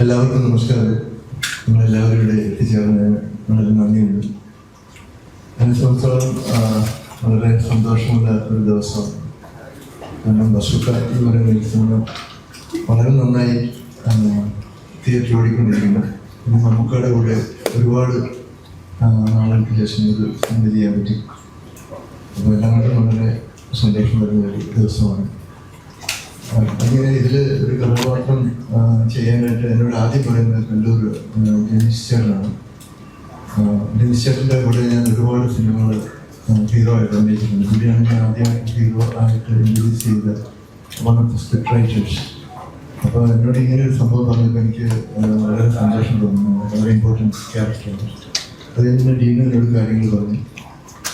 എല്ലാവർക്കും നമസ്കാരം. നിങ്ങളെല്ലാവരും ഇവിടെ എത്തിച്ചേർന്ന് വളരെ നന്ദിയുണ്ട്. എന്നെ സംബന്ധിച്ചോളം വളരെ സന്തോഷമുള്ള ഒരു ദിവസം. കാരണം ബസൂക്ക എന്ന് പറയുന്ന സിനിമ വളരെ നന്നായി തിയേറ്ററിൽ ഓടിക്കൊണ്ടിരിക്കുന്നു. പിന്നെ നമുക്കടെ കൂടെ ഒരുപാട് നാളുകൾക്ക് ശേഷം ഇത് സിനിമ ചെയ്യാൻ പറ്റി. അപ്പോൾ എല്ലാവരും വളരെ സന്തോഷം വരുന്ന ഒരു ദിവസമാണ്. അങ്ങനെ ഇതിൽ ഒരു കഥാപാത്രം ചെയ്യാനായിട്ട് എന്നോട് ആദ്യം പറയുന്നത് കല്ലൂർ ജെനിസ് ചേട്ടനാണ്. ജെനിസ് ചേട്ടൻ്റെ കൂടെ ഞാൻ ഒരുപാട് സിനിമകൾ ഹീറോ ആയിട്ട് അഭിനയിച്ചിട്ടുണ്ട്. പുള്ളിയാണ് ഞാൻ ആദ്യമായിട്ട് ഹീറോ ആയിട്ട് ഇൻട്രൊഡ്യൂസ് ചെയ്ത one of the script writers. അപ്പോൾ എന്നോട് ഇങ്ങനെ ഒരു സംഭവം പറഞ്ഞപ്പോൾ എനിക്ക് വളരെ സന്തോഷം തോന്നുന്നു. വളരെ ഇമ്പോർട്ടൻറ്റ് ക്യാരക്ടറാണ്. അത് കഴിഞ്ഞ് ടീമിനോട് കാര്യങ്ങൾ പറഞ്ഞു.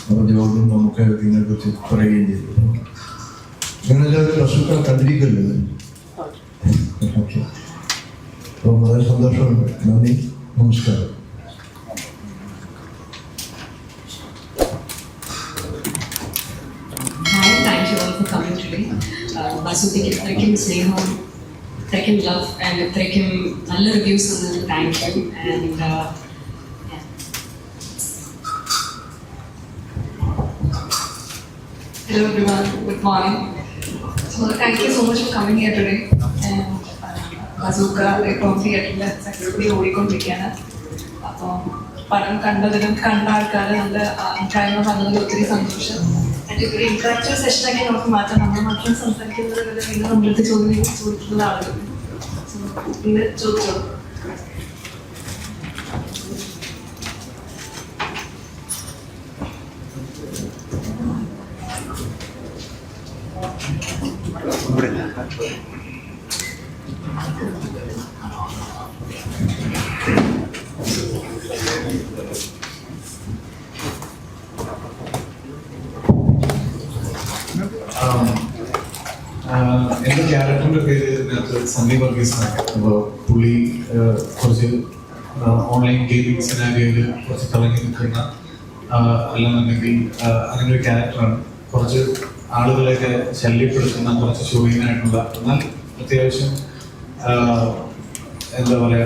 അപ്പോൾ ജോബും നമുക്ക് ഇതിനെക്കുറിച്ച് പറയുകയും ചെയ്തു. നിങ്ങളെല്ലാവരും ബസൂക്ക കണ്ടിരിക്കല്ലോ. ഓക്കെ, അപ്പോൾ വളരെ സന്തോഷമുണ്ട്. നന്ദി, നമസ്കാരം. ബസൂക്കയ്ക്ക് ഇത്രയ്ക്കും സ്നേഹവും ഇത്രയ്ക്കും ലവ് ആൻഡ് ഇത്രയ്ക്കും നല്ല റിവ്യൂസ് വന്നത് thank you. And hello everyone, good morning. So thank you so much for coming here today. And bazooka ഇപ്പോൾ തിയേറ്ററിൽ സക്സസ്ഫുള്ളി ഓടിക്കൊണ്ടിരിക്കുകയാണ്. അപ്പോൾ പടം കണ്ടതിനും കണ്ട ആൾക്കാർ നല്ല അഭിപ്രായങ്ങൾ പറഞ്ഞതിൽ ഒത്തിരി സന്തോഷം. ആൻഡ് ഒരു ഇൻട്രാക്റ്റീവ് സെഷനൊക്കെ നമുക്ക് മാറ്റാം. നമ്മൾ മാത്രം സംസാരിക്കുന്നത് പിന്നെ നമ്മളടുത്ത് ചോദിക്കുന്ന ആളുകൾ. സോ പിന്നെ ചോദിച്ചോളൂ. എൻ്റെ ക്യാരക്ടറിൻ്റെ പേര് ഇതിനകത്ത് സന്ദീപ് വർഗീസ് എന്നാണ്. അപ്പോൾ പുള്ളി കുറച്ച് ഓൺലൈൻ ഗെയിമിംഗ് സിനാരിയോയിൽ കുറച്ച് തിളങ്ങി നിൽക്കുന്ന അല്ലെന്നുണ്ടെങ്കിൽ അങ്ങനെ ഒരു ക്യാരക്ടറാണ്. കുറച്ച് ആളുകളെയൊക്കെ ശല്യപ്പെടുത്തുന്ന കുറച്ച് ഷോയിങ്ങായിട്ടുള്ള എന്നാൽ അത്യാവശ്യം എന്താ പറയുക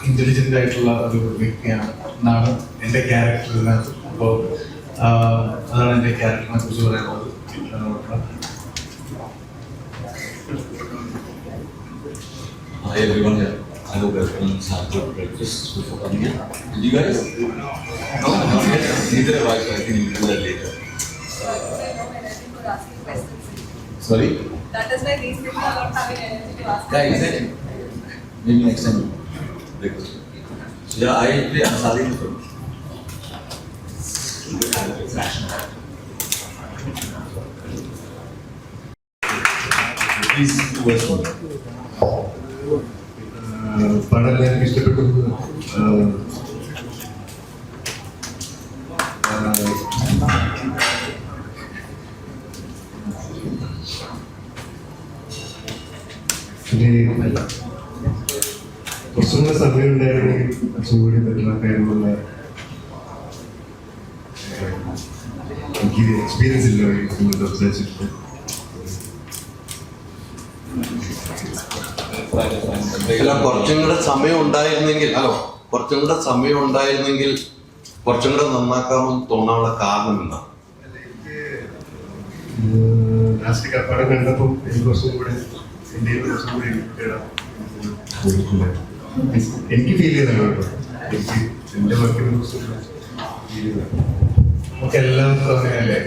ഇൻ്റലിജൻ്റ് ആയിട്ടുള്ള ഒരു വ്യക്തിയാണ് എന്നാണ് എൻ്റെ ക്യാരക്ടർ ഇതിനകത്ത്. അപ്പോൾ അതാണ് എൻ്റെ ക്യാരക്ടറിനെ കുറിച്ച് പറയുന്നത്. Hi everyone, I hope everyone's had good breakfast before coming here. Did you guys? No, not yet. Neither have I, so I think we'll do that later. Sorry? That is why these people are not having anything to ask. Yeah, exactly. Maybe next time. Breakfast. So yeah, I play Ansari in the film. Please do us one. പടം എല്ലാവർക്കും ഇഷ്ടപ്പെട്ടു. കുറച്ചും കൂടെ സമയം ഉണ്ടായിരുന്നെങ്കിൽ കുറച്ചും കൂടി പറ്റുന്ന എനിക്ക് എക്സ്പീരിയൻസ് ഇല്ല. സംസാരിച്ചിട്ട് അല്ല, കുറച്ചും കൂടെ സമയം ഉണ്ടായിരുന്നെങ്കിൽ കുറച്ചും കൂടെ നന്നാക്കാമെന്ന് തോന്നാനുള്ള കാരണം എന്താ? ലാസ്റ്റ് പടം കണ്ടപ്പോൾ എനിക്ക് കുറച്ചും കൂടി എനിക്ക് ഫീൽ ചെയ്താണ് കേട്ടോ. എനിക്ക് എന്റെ വർക്കിനെ കുറിച്ച് നമുക്ക് എല്ലാവർക്കും അങ്ങനെയല്ലേ,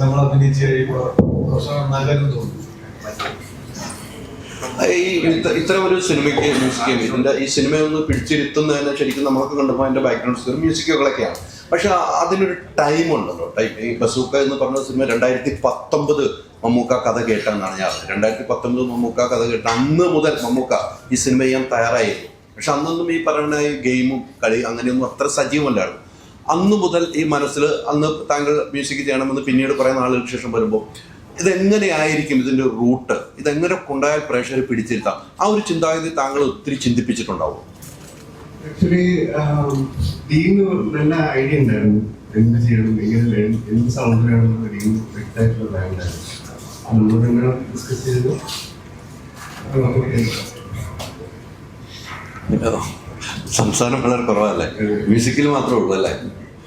നമ്മൾ അഭിനയിച്ച് കഴിയുമ്പോൾ കുറച്ച് നന്നാകാനും തോന്നും. ഇത്തരം ഒരു സിനിമയ്ക്ക് മ്യൂസിക് ഇതിന്റെ ഈ സിനിമയൊന്ന് പിടിച്ചിരുത്തുന്നതിന് ശരിക്കും നമുക്ക് കണ്ടപ്പോൾ അതിന്റെ ബാക്ക്ഗ്രൗണ്ട് സ്കോർ മ്യൂസിക്കുകളൊക്കെയാണ്. പക്ഷെ അതിനൊരു ടൈം ഉണ്ടല്ലോ. ഈ ബസൂക്ക എന്ന് പറഞ്ഞ സിനിമ 2019 മമ്മൂക്ക കഥ കേട്ടെന്നാണ് ഞാൻ അറിഞ്ഞത്. 2019 മമ്മൂക്ക കഥ കേട്ട അന്ന് മുതൽ മമ്മൂക്ക ഈ സിനിമ ചെയ്യാൻ തയ്യാറായിരുന്നു. പക്ഷെ അന്നൊന്നും ഈ പറയുന്ന ഈ ഗെയിമും കളി അങ്ങനെയൊന്നും അത്ര സജീവമല്ലായിരുന്നു. അന്ന് മുതൽ ഈ മനസ്സിൽ അന്ന് താങ്കൾ മ്യൂസിക് ചെയ്യണമെന്ന് പിന്നീട് കുറേ നാളുകൾക്ക് ശേഷം വരുമ്പോൾ ഇതെങ്ങനെയായിരിക്കും ഇതിൻ്റെ റൂട്ട്, ഇതെങ്ങനെ കൊണ്ടായാൽ പ്രേക്ഷകരെ പിടിച്ചിരുത്താം, ആ ഒരു ചിന്താഗതി താങ്കൾ ഒത്തിരി ചിന്തിപ്പിച്ചിട്ടുണ്ടാവും? ആക്ച്വലി ടീമിന് നല്ല ഐഡിയ ഉണ്ടായിരുന്നു. എന്ത് ചെയ്യണം, എങ്ങനെ എന്ത് സൗണ്ട് വേണമെന്നുള്ള ടീം വ്യക്തമായിട്ടുള്ള പ്ലാൻ ഉണ്ടായിരുന്നു. നമ്മളോട് എങ്ങനെ ഡിസ്കസ് ചെയ്തു. സംസാരം വളരെ കുറവല്ലേ, മ്യൂസിക്കിൽ മാത്രമേ ഉള്ളൂ അല്ലേ?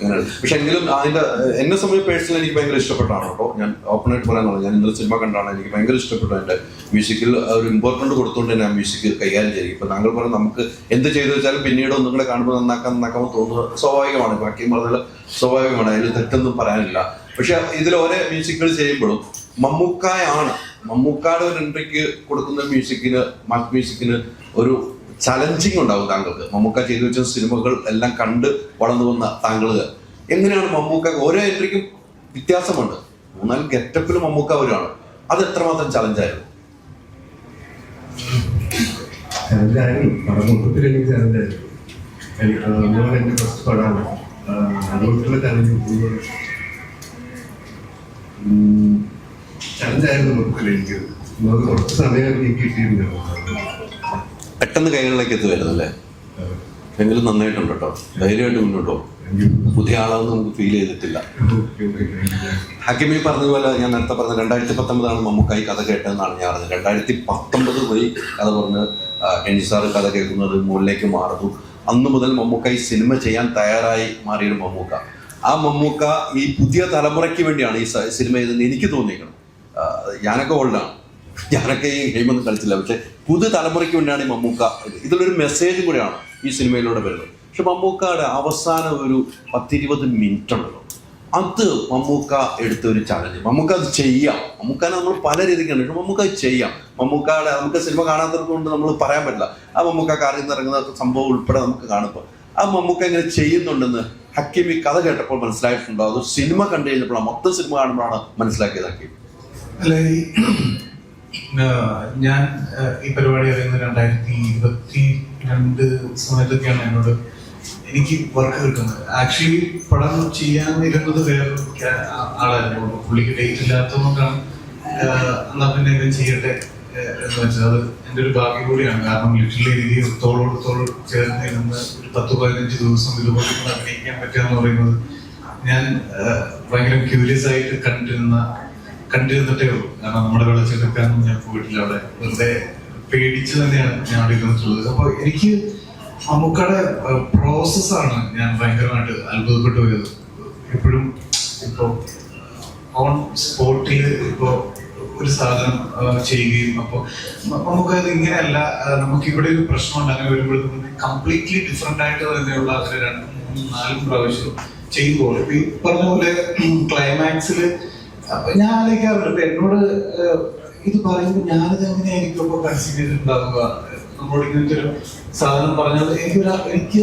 അങ്ങനെയാണ്. പക്ഷെ എങ്കിലും അതിന്റെ എന്നെ സമയം പേഴ്സണൽ എനിക്ക് ഭയങ്കര ഇഷ്ടപ്പെട്ടാണ് കേട്ടോ. ഞാൻ ഓപ്പണായിട്ട് പറയാനുള്ളത്, ഞാൻ ഇന്നലെ സിനിമ കണ്ടാണ്, എനിക്ക് ഭയങ്കര ഇഷ്ടപ്പെട്ടു. എൻ്റെ മ്യൂസിക്കിൽ ഒരു ഇമ്പോർട്ടൻറ്റ് കൊടുത്തുകൊണ്ട് തന്നെ ആ മ്യൂസിക് കൈകാര്യം ചെയ്യും. ഇപ്പം താങ്കൾ പറഞ്ഞാൽ നമുക്ക് എന്ത് ചെയ്തു വെച്ചാലും പിന്നീട് ഒന്നും കൂടെ കാണുമ്പോൾ നന്നാക്കാമെന്ന് തോന്നുന്നത് സ്വാഭാവികമാണ്. ബാക്കിയും പറഞ്ഞാൽ സ്വാഭാവികമാണ്, അതിൽ തെറ്റൊന്നും പറയാനില്ല. പക്ഷെ ഇതിൽ ഓരോ മ്യൂസിക്കുകൾ ചെയ്യുമ്പോഴും മമ്മൂക്കായുടെ ഒരു എൻട്രിക്ക് കൊടുക്കുന്ന മ്യൂസിക്കിന് മറ്റ് മ്യൂസിക്കിന് ഒരു ചലഞ്ചിങ് ഉണ്ടാവും താങ്കൾക്ക്. മമ്മൂക്ക ചെയ്തു വെച്ച സിനിമകൾ എല്ലാം കണ്ട് വളർന്നു വന്ന താങ്കൾ എങ്ങനെയാണ് മമ്മൂക്ക ഓരോ എൻട്രിക്കും വ്യത്യാസമുണ്ട്, 3-4 ഗെറ്റപ്പിലും മമ്മൂക്ക അവരാണ്. അത് എത്രമാത്രം ചലഞ്ചായിരുന്നു? എന്റെ ഫസ്റ്റ് പടമാണ്, അതുകൊണ്ടുള്ള ചലഞ്ചായിരുന്നു മമ്മൂക്കിൽ. എനിക്ക് കുറച്ച് സമയം എനിക്ക് കിട്ടിയിട്ടുണ്ടായിരുന്നു, പെട്ടെന്ന് കൈകളിലേക്ക് എത്തുമായിരുന്നു അല്ലേ? എങ്കിലും നന്നായിട്ടുണ്ട് കേട്ടോ, ധൈര്യമായിട്ട് മുന്നോട്ടോ. പുതിയ ആളാണെന്ന് നമുക്ക് ഫീൽ ചെയ്തിട്ടില്ല. ഹക്കിമി പറഞ്ഞതുപോലെ ഞാൻ നേരത്തെ പറഞ്ഞ 2019 മമ്മൂക്കായി കഥ കേട്ടതെന്നാണ് ഞാൻ അറിഞ്ഞത്. 2019 പോയി കഥ പറഞ്ഞ് എനി സാറ് കഥ കേൾക്കുന്നത് മുകളിലേക്ക് മാറുന്നു. അന്ന് മുതൽ മമ്മൂക്കായി സിനിമ ചെയ്യാൻ തയ്യാറായി മാറിയൊരു മമ്മൂക്ക. ആ മമ്മൂക്ക ഈ പുതിയ തലമുറയ്ക്ക് വേണ്ടിയാണ് ഈ സിനിമ ചെയ്തെന്ന് എനിക്ക് തോന്നിയിരിക്കണം. ഞാനൊക്കെ ഓൾഡാണ്, ഞാനൊക്കെ ഈ ഗെയിമൊന്നും കളിച്ചില്ല. പക്ഷെ പുതു തലമുറയ്ക്ക് വേണ്ടിയാണ് ഈ മമ്മൂക്ക. ഇതിലൊരു മെസ്സേജും കൂടെയാണ് ഈ സിനിമയിലൂടെ വരുന്നത്. പക്ഷെ മമ്മൂക്കയുടെ അവസാനം ഒരു 10-20 മിനിറ്റ് ഉണ്ടല്ലോ, അത് മമ്മൂക്ക എടുത്ത ഒരു ചലഞ്ച്. മമ്മൂക്ക അത് ചെയ്യാം. മമ്മൂക്കാനെ നമ്മൾ പല രീതിക്കാണ്, പക്ഷെ മമ്മൂക്ക അത് ചെയ്യാം. മമ്മൂക്കയുടെ നമുക്ക് സിനിമ കാണാത്തത് കൊണ്ട് നമ്മൾ പറയാൻ പറ്റില്ല. ആ മമ്മൂക്ക കാറിൽ നിന്ന് ഇറങ്ങുന്ന സംഭവം ഉൾപ്പെടെ നമുക്ക് കാണുമ്പോൾ ആ മമ്മൂക്ക ഇങ്ങനെ ചെയ്യുന്നുണ്ടെന്ന് ഹക്കീമി കഥ കേട്ടപ്പോൾ മനസ്സിലായിട്ടുണ്ടോ? അത് സിനിമ കണ്ടു കഴിഞ്ഞപ്പോഴാണ്, മൊത്തം സിനിമ കാണുമ്പോഴാണ് മനസ്സിലാക്കിയത് ഹക്കീം? അല്ല, ഞാൻ ഈ പരിപാടി അറിയുന്നത് 2022 സമയത്തൊക്കെയാണ് എനിക്ക് വർക്ക് കിട്ടുന്നത്. ആക്ച്വലി പടം ചെയ്യാനിരുന്നത് വേറൊരു ആളായിരുന്നു. പുള്ളിക്ക് ഡേറ്റ് ഇല്ലാത്തതുകൊണ്ടാണ് എന്നാ പിന്നെ ഇത് ചെയ്യട്ടെ എന്ന് വെച്ചാൽ അത് എൻ്റെ ഒരു ഭാഗ്യം കൂടിയാണ്. കാരണം ലിറ്ററലി എനിക്ക് തോളോട് ചേർന്ന് ഇരുന്ന് ഒരു 10-15 ദിവസം ഇതുപോലെ അഭിനയിക്കാൻ പറ്റുക എന്ന് പറയുന്നത് ഞാൻ ഭയങ്കര ക്യൂരിയസ് ആയിട്ട് കണ്ടിരുന്നിട്ടേ ഉള്ളൂ. കാരണം നമ്മുടെ വെള്ളച്ചെടുക്കാനൊന്നും ഞാൻ പോയിട്ടില്ല. അവിടെ വെറുതെ പേടിച്ച് തന്നെയാണ് ഞാൻ അവിടെ ഇരുന്നിട്ടുള്ളത്. അപ്പൊ എനിക്ക് മമ്മൂക്കയുടെ പ്രോസസ്സാണ് ഞാൻ ഭയങ്കരമായിട്ട് അത്ഭുതപ്പെട്ടു പോയത്. എപ്പോഴും ഇപ്പോ ഓൺ സ്പോട്ടിൽ ഇപ്പോ ഒരു സാധനം ചെയ്യുകയും, അപ്പോൾ നമുക്കത് ഇങ്ങനെയല്ല, നമുക്ക് ഇവിടെ ഒരു പ്രശ്നം ഉണ്ടാകാൻ വരുമ്പോഴത്തേക്കും കംപ്ലീറ്റ്ലി ഡിഫറെന്റ് ആയിട്ട് തന്നെയുള്ള അങ്ങനെ 2-3-4 പ്രാവശ്യം ചെയ്യുമ്പോൾ ഇപ്പൊ ഈ പറഞ്ഞ പോലെ ക്ലൈമാക്സിൽ ഞാൻ ആലോചിക്കാറുണ്ട്, എന്നോട് ഇത് പറയുമ്പോൾ ഞാനിത് എങ്ങനെയായിരിക്കും ഇപ്പൊ കൺസീവ് ചെയ്തിട്ടുണ്ടാവുക, നമ്മളോട് ഇങ്ങനത്തെ ഒരു സാധനം പറഞ്ഞത് എനിക്ക്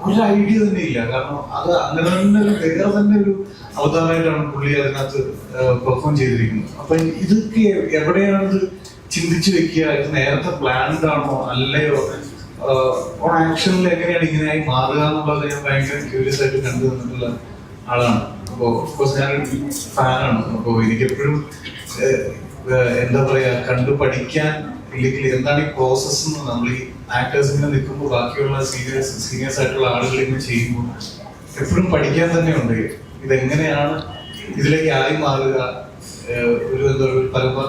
ഒരു ഐഡിയ തന്നെ ഇല്ല. കാരണം അത് അങ്ങനെ തന്നെ വേറെ തന്നെ ഒരു അവതാരമായിട്ടാണ് പുള്ളി അതിനകത്ത് പെർഫോം ചെയ്തിരിക്കുന്നത്. അപ്പൊ ഇതൊക്കെ എവിടെയാണത് ചിന്തിച്ചു വെക്കുക, ഇത് നേരത്തെ പ്ലാൻഡ് ആണോ അല്ലയോ, ഓൺ ആക്ഷനിൽ എങ്ങനെയാണ് ഇങ്ങനെയായി മാറുക എന്നുള്ളത് ഞാൻ ഭയങ്കര ക്യൂരിയസ് ആയിട്ട് കണ്ടു തന്നിട്ടുള്ള ആളാണ്. അപ്പോൾ ഓഫ്കോഴ്സ് ഞാനൊരു ഫാനാണ്. അപ്പോൾ എനിക്കെപ്പോഴും എന്താ പറയാ, കണ്ടു പഠിക്കാൻ, ഇല്ലെങ്കിൽ എന്താണ് ഈ പ്രോസസ് എന്ന് നമ്മൾ ഈ ആക്ടേഴ്സ് ഇങ്ങനെ നിൽക്കുമ്പോൾ ബാക്കിയുള്ള സീനിയേഴ്സ് ആയിട്ടുള്ള ആളുകൾ ഇങ്ങനെ ചെയ്യുമ്പോൾ എപ്പോഴും പഠിക്കാൻ തന്നെയുണ്ട്. ഇതെങ്ങനെയാണ് ഇതിലേക്ക് ആയി മാറുക, ഒരു എന്താ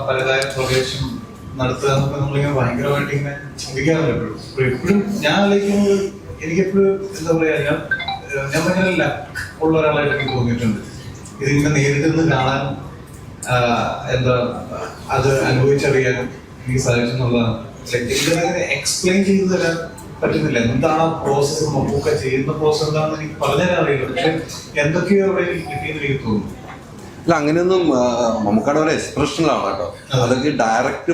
പലതായ പ്രവേശം നടത്തുക എന്നൊക്കെ നമ്മളിങ്ങനെ ഭയങ്കരമായിട്ട് ഇങ്ങനെ ചിന്തിക്കാറുണ്ട്. എപ്പോഴും ഞാൻ ആലോചിക്കുന്നത്, എനിക്കെപ്പോഴും എന്താ പറയാ, ഞാൻ ഭയങ്കര ലക്ക് ഉള്ള ഒരാളായിട്ട് എനിക്ക് തോന്നിയിട്ടുണ്ട്. ഇതിങ്ങനെ നേരിട്ട് നിന്ന് കാണാനും എന്താ അത് അനുഭവിച്ചറിയാനും എനിക്ക് സാധിച്ചെന്നുള്ളതാണ്. എനിക്കതിങ്ങനെ എക്സ്പ്ലെയിൻ ചെയ്തു തരാൻ പറ്റുന്നില്ല. എന്താണ് ആ പ്രോസസ്സ്, മമ്മൂക്ക ചെയ്യുന്ന പ്രോസസ് എന്താണെന്ന് എനിക്ക് പറഞ്ഞാൽ അറിയില്ല. പക്ഷെ എന്തൊക്കെയോ അവിടെ കിട്ടിയെന്ന് എനിക്ക് തോന്നുന്നു. അല്ല, അങ്ങനെയൊന്നും മമ്മൂക്കയുടെ ഒരു എക്സ്പ്രഷനിലാണ് കേട്ടോ. അതൊക്കെ ഡയറക്റ്റ്